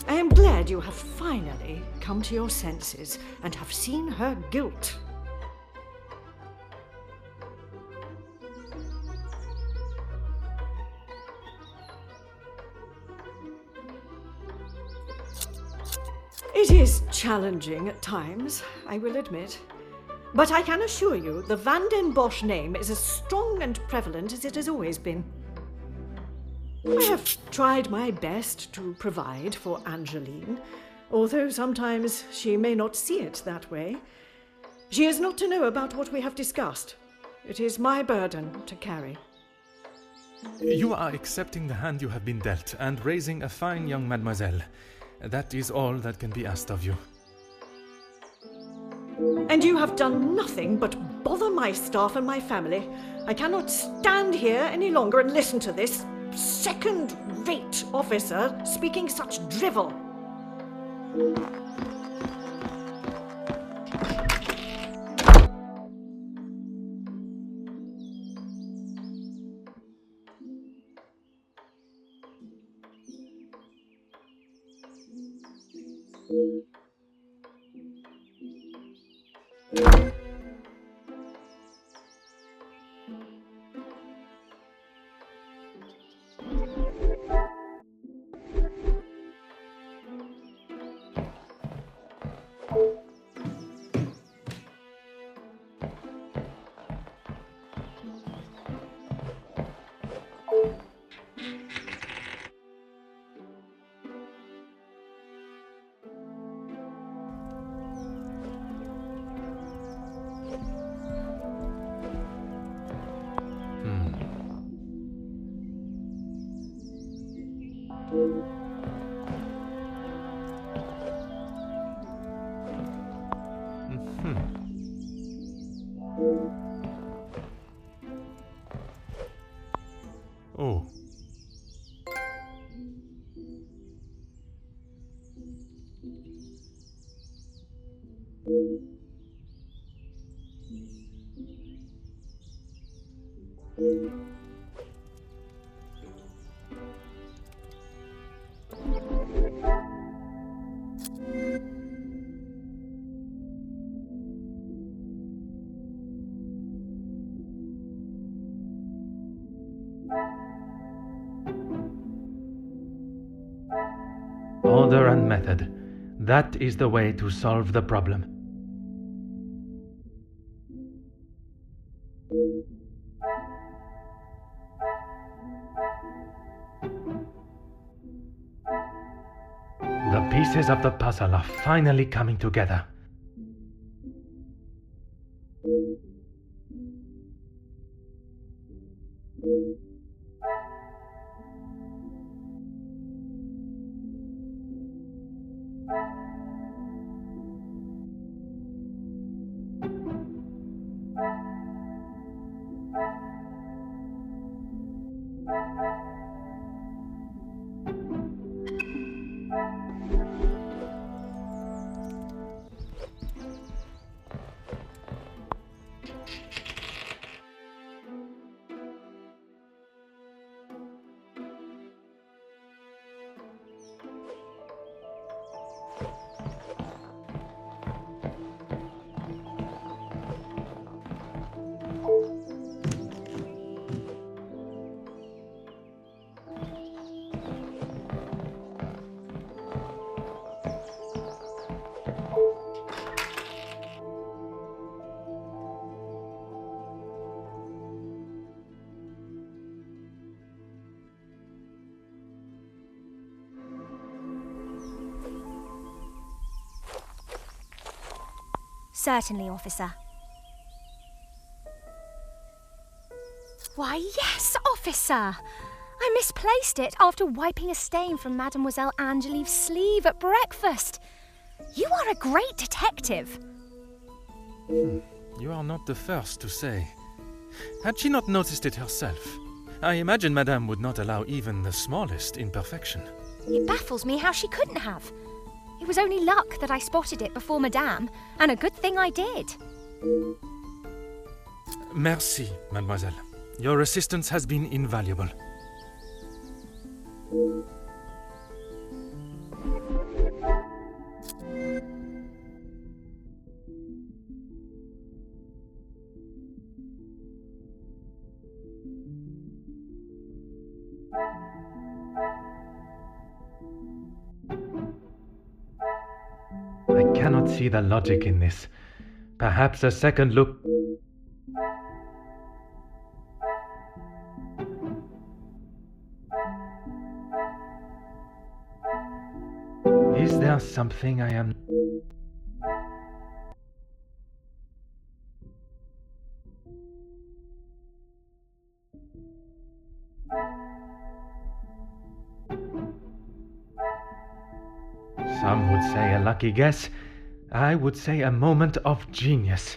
I am glad you have finally come to your senses and have seen her guilt. It is challenging at times, I will admit. But I can assure you the Van den Bosch name is as strong and prevalent as it has always been. I have tried my best to provide for Angeline, although sometimes she may not see it that way. She is not to know about what we have discussed. It is my burden to carry. You are accepting the hand you have been dealt and raising a fine young mademoiselle. That is all that can be asked of you. And you have done nothing but bother my staff and my family. I cannot stand here any longer and listen to this second-rate officer speaking such drivel. Oh. Order and method. That is the way to solve the problem. The pieces of the puzzle are finally coming together. Certainly, officer. Why, yes, officer! I misplaced it after wiping a stain from Mademoiselle Angelieve's sleeve at breakfast. You are a great detective. You are not the first to say. Had she not noticed it herself, I imagine Madame would not allow even the smallest imperfection. It baffles me how she couldn't have. It was only luck that I spotted it before Madame, and a good thing I did. Merci, mademoiselle. Your assistance has been invaluable. I cannot see the logic in this. Perhaps a second look... Is there something I am... Some would say a lucky guess. I would say a moment of genius.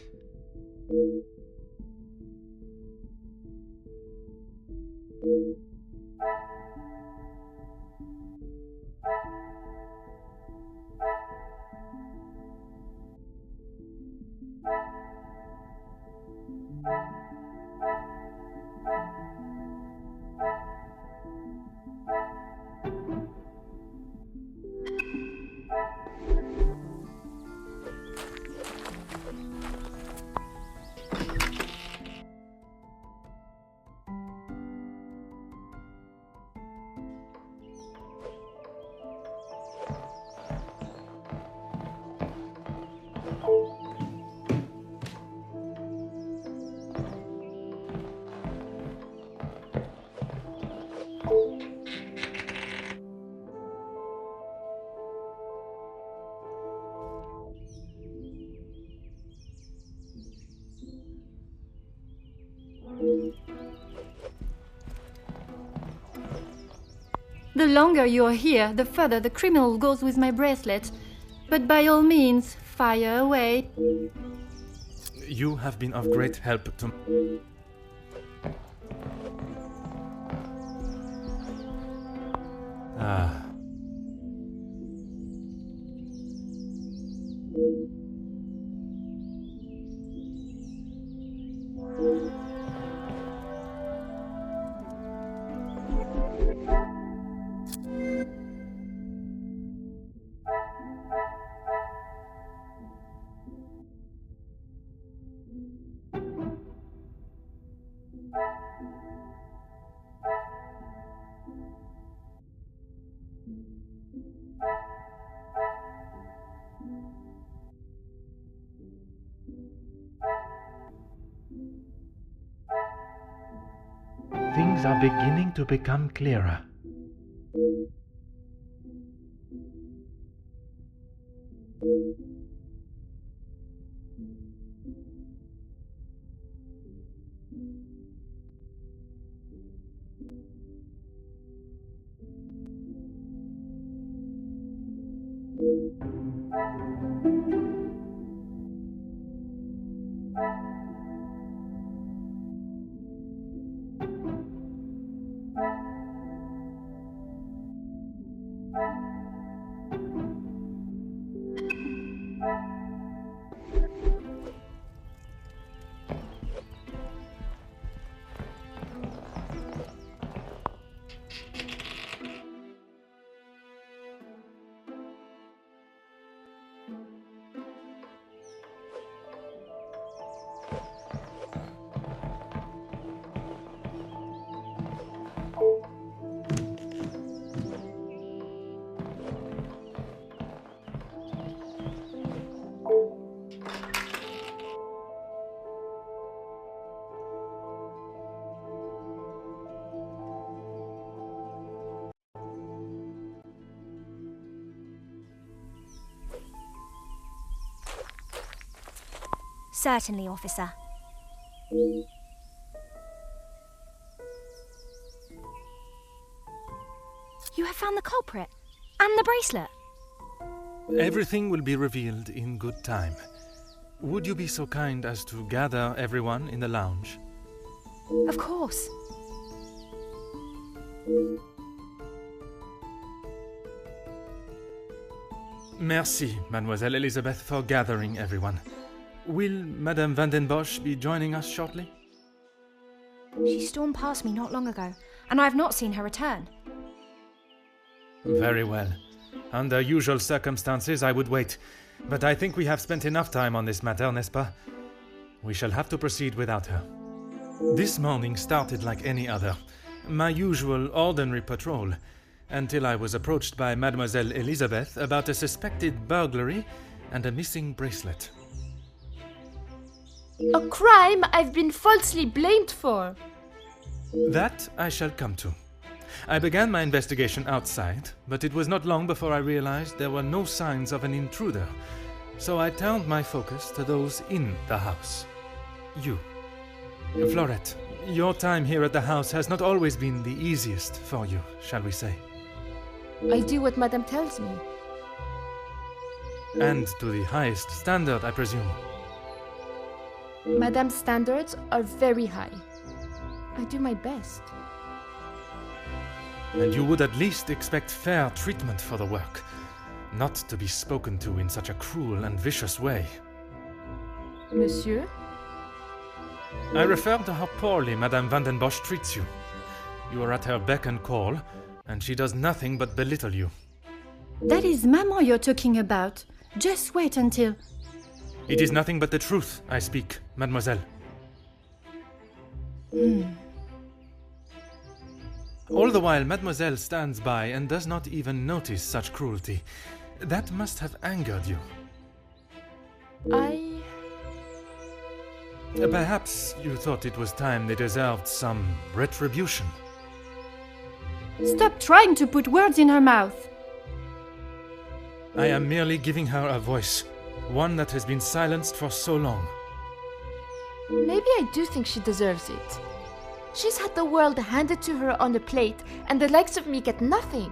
The longer you are here, the further the criminal goes with my bracelet. But by all means, fire away. You have been of great help to... Ah. Things are beginning to become clearer. Certainly, officer. You have found the culprit and the bracelet. Everything will be revealed in good time. Would you be so kind as to gather everyone in the lounge? Of course. Merci, Mademoiselle Elizabeth, for gathering everyone. Will Madame Van den Bosch be joining us shortly? She stormed past me not long ago, and I have not seen her return. Very well. Under usual circumstances, I would wait. But I think we have spent enough time on this matter, n'est-ce pas? We shall have to proceed without her. This morning started like any other. My usual ordinary patrol, until I was approached by Mademoiselle Elizabeth about a suspected burglary and a missing bracelet. A crime I've been falsely blamed for. That I shall come to. I began my investigation outside, but it was not long before I realized there were no signs of an intruder, so I turned my focus to those in the house. You. Florette, your time here at the house has not always been the easiest for you, shall we say? I do what Madame tells me. And to the highest standard, I presume. Madame's standards are very high. I do my best. And you would at least expect fair treatment for the work, not to be spoken to in such a cruel and vicious way. Monsieur? I refer to how poorly Madame Van den Bosch treats you. You are at her beck and call, and she does nothing but belittle you. That is Maman you're talking about. Just wait until... It is nothing but the truth I speak, mademoiselle. All the while, mademoiselle stands by and does not even notice such cruelty. That must have angered you. Perhaps you thought it was time they deserved some retribution. Stop trying to put words in her mouth. I am merely giving her a voice, one that has been silenced for so long. Maybe I do think she deserves it. She's had the world handed to her on a plate, and the likes of me get nothing.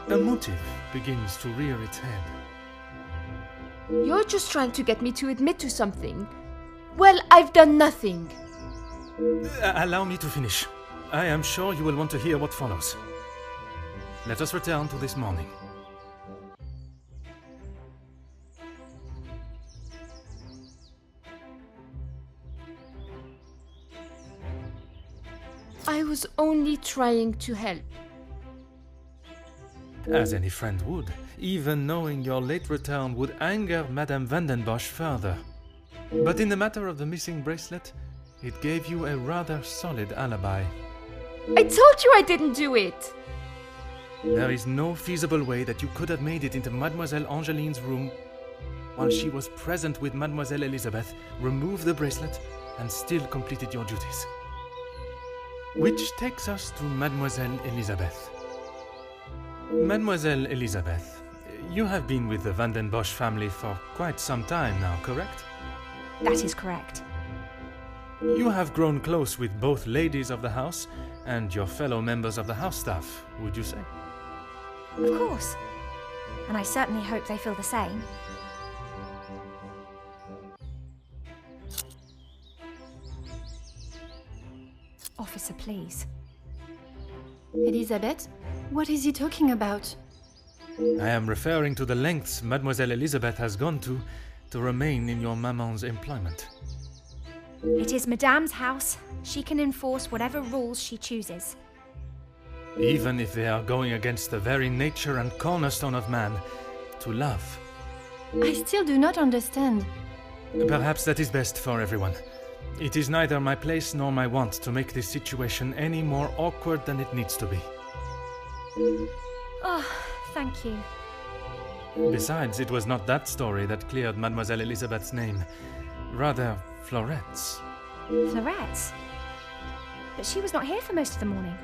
A motive begins to rear its head. You're just trying to get me to admit to something. Well, I've done nothing. Allow me to finish. I am sure you will want to hear what follows. Let us return to this morning. I was only trying to help. As any friend would, even knowing your late return would anger Madame Van den Bosch further. But in the matter of the missing bracelet, it gave you a rather solid alibi. I told you I didn't do it! There is no feasible way that you could have made it into Mademoiselle Angeline's room while she was present with Mademoiselle Elizabeth, removed the bracelet, and still completed your duties. Which takes us to Mademoiselle Elizabeth. Mademoiselle Elizabeth, you have been with the Van den Bosch family for quite some time now, correct? That is correct. You have grown close with both ladies of the house and your fellow members of the house staff, would you say? Of course. And I certainly hope they feel the same. Officer, please. Elizabeth, what is he talking about? I am referring to the lengths Mademoiselle Elizabeth has gone to remain in your maman's employment. It is Madame's house. She can enforce whatever rules she chooses. Even if they are going against the very nature and cornerstone of man, to love. I still do not understand. Perhaps that is best for everyone. It is neither my place nor my want to make this situation any more awkward than it needs to be. Oh, thank you. Besides, it was not that story that cleared Mademoiselle Elizabeth's name. Rather, Florette's. Florette's? But she was not here for most of the morning.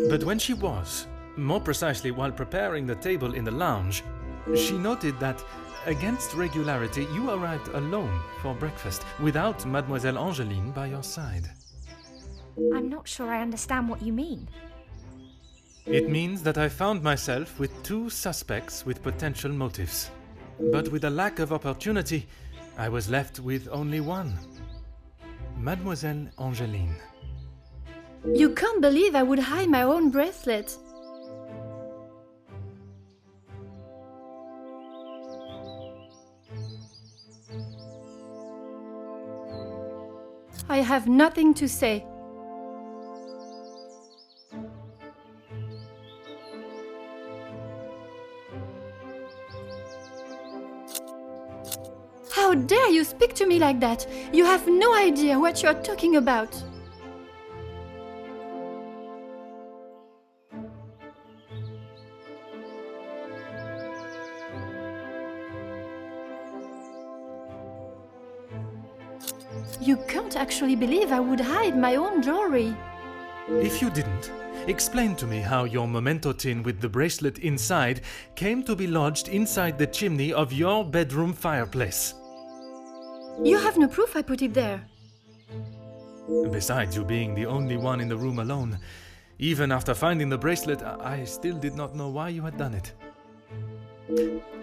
But when she was, more precisely while preparing the table in the lounge, She noted that, against regularity, you arrived alone for breakfast, without Mademoiselle Angeline by your side. I'm not sure I understand what you mean. It means that I found myself with two suspects with potential motives. But with a lack of opportunity, I was left with only one. Mademoiselle Angeline. You can't believe I would hide my own bracelet. I have nothing to say. How dare you speak to me like that? You have no idea what you're talking about. You can't actually believe I would hide my own jewelry. If you didn't, explain to me how your memento tin with the bracelet inside came to be lodged inside the chimney of your bedroom fireplace. You have no proof I put it there. Besides you being the only one in the room alone, even after finding the bracelet, I still did not know why you had done it.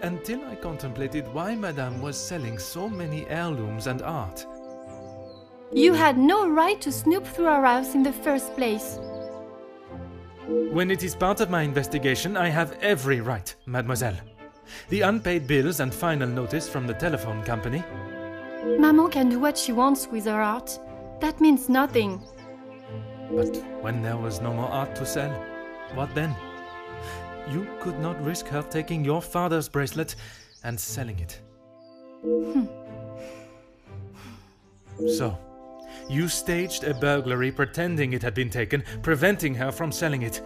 Until I contemplated why Madame was selling so many heirlooms and art. You had no right to snoop through our house in the first place. When it is part of my investigation, I have every right, mademoiselle. The unpaid bills and final notice from the telephone company. Maman can do what she wants with her art. That means nothing. But when there was no more art to sell, what then? You could not risk her taking your father's bracelet and selling it. So, you staged a burglary pretending it had been taken, preventing her from selling it.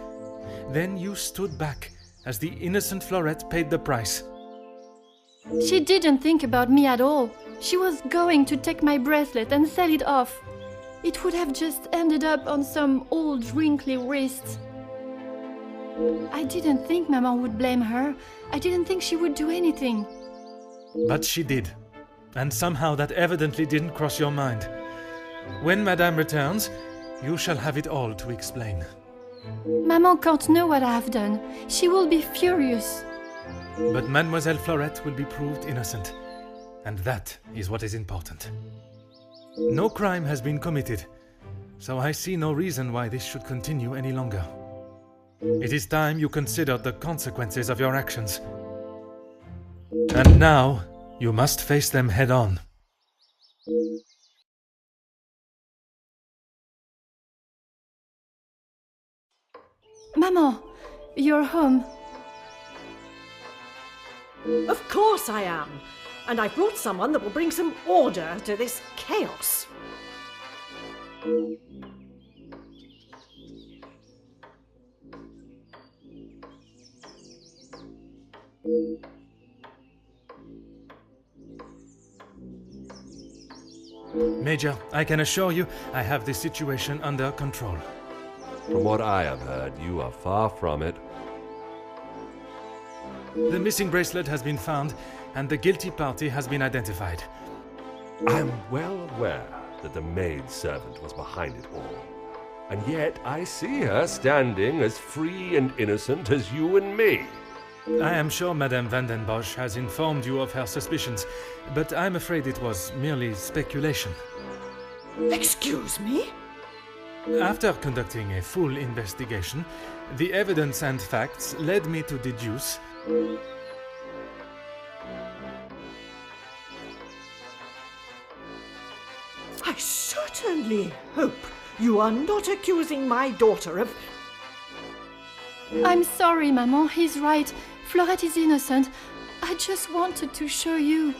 Then you stood back as the innocent Florette paid the price. She didn't think about me at all. She was going to take my bracelet and sell it off. It would have just ended up on some old wrinkly wrist. I didn't think Maman would blame her. I didn't think she would do anything. But she did. And somehow that evidently didn't cross your mind. When Madame returns, you shall have it all to explain. Maman can't know what I have done. She will be furious. But Mademoiselle Florette will be proved innocent. And that is what is important. No crime has been committed, so I see no reason why this should continue any longer. It is time you considered the consequences of your actions. And now, you must face them head on. Maman, you're home. Of course I am. And I've brought someone that will bring some order to this chaos. Major, I can assure you I have the situation under control. From what I have heard, you are far from it. The missing bracelet has been found, and the guilty party has been identified. I am well aware that the maid-servant was behind it all. And yet I see her standing as free and innocent as you and me. I am sure Madame Van den Bosch has informed you of her suspicions, but I'm afraid it was merely speculation. Excuse me? After conducting a full investigation, the evidence and facts led me to deduce... I certainly hope you are not accusing my daughter of... I'm sorry, Maman, he's right. Florette is innocent. I just wanted to show you.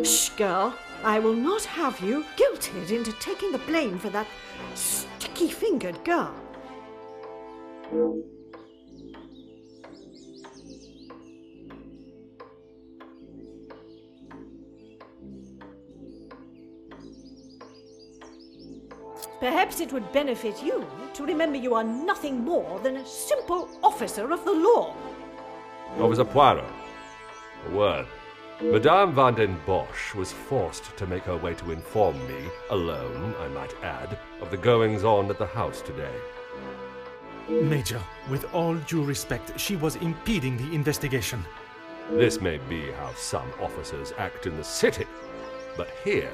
Shh, girl. I will not have you guilted into taking the blame for that sticky-fingered girl. Perhaps it would benefit you to remember you are nothing more than a simple officer of the law. Officer Poirot, A word. Madame van den Bosch was forced to make her way to inform me, alone, I might add, of the goings-on at the house today. Major, with all due respect, she was impeding the investigation. This may be how some officers act in the city, but here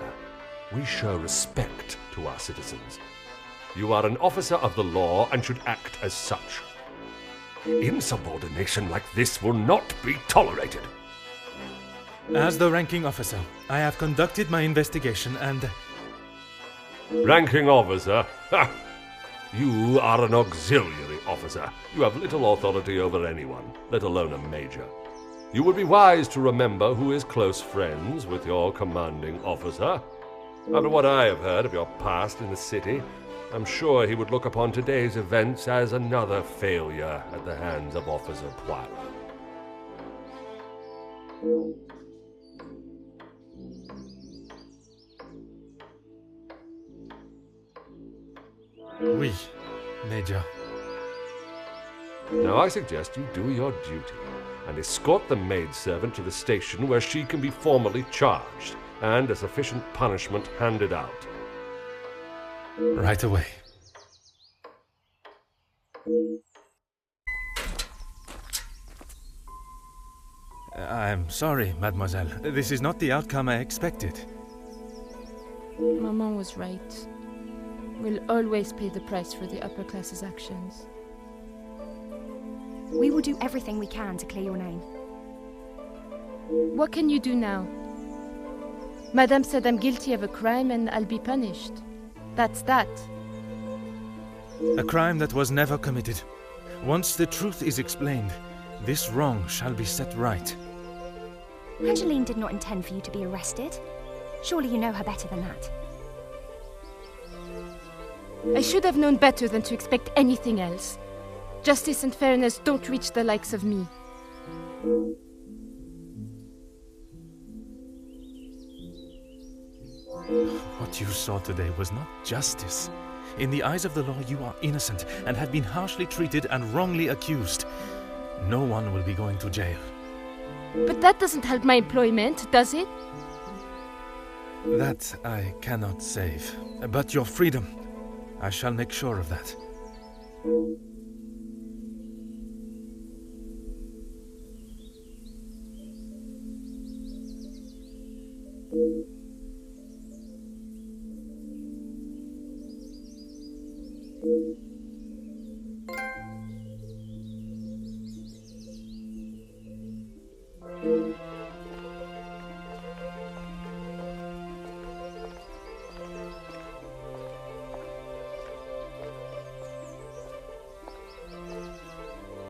we show respect to our citizens. You are an officer of the law and should act as such. Insubordination like this will not be tolerated. As the ranking officer, I have conducted my investigation and... Ranking officer? Ha! You are an auxiliary officer. You have little authority over anyone, let alone a major. You would be wise to remember who is close friends with your commanding officer. After what I have heard of your past in the city, I'm sure he would look upon today's events as another failure at the hands of Officer Poirot. Oui, Major. Now I suggest you do your duty and escort the maidservant to the station where she can be formally charged and a sufficient punishment handed out. Right away. I'm sorry, mademoiselle. This is not the outcome I expected. Maman was right. We'll always pay the price for the upper class's actions. We will do everything we can to clear your name. What can you do now? Madame said I'm guilty of a crime and I'll be punished. That's that. A crime that was never committed. Once the truth is explained, this wrong shall be set right. Angeline did not intend for you to be arrested. Surely you know her better than that. I should have known better than to expect anything else. Justice and fairness don't reach the likes of me. What you saw today was not justice. In the eyes of the law, you are innocent and have been harshly treated and wrongly accused. No one will be going to jail. But that doesn't help my employment, does it? That I cannot save. But your freedom, I shall make sure of that.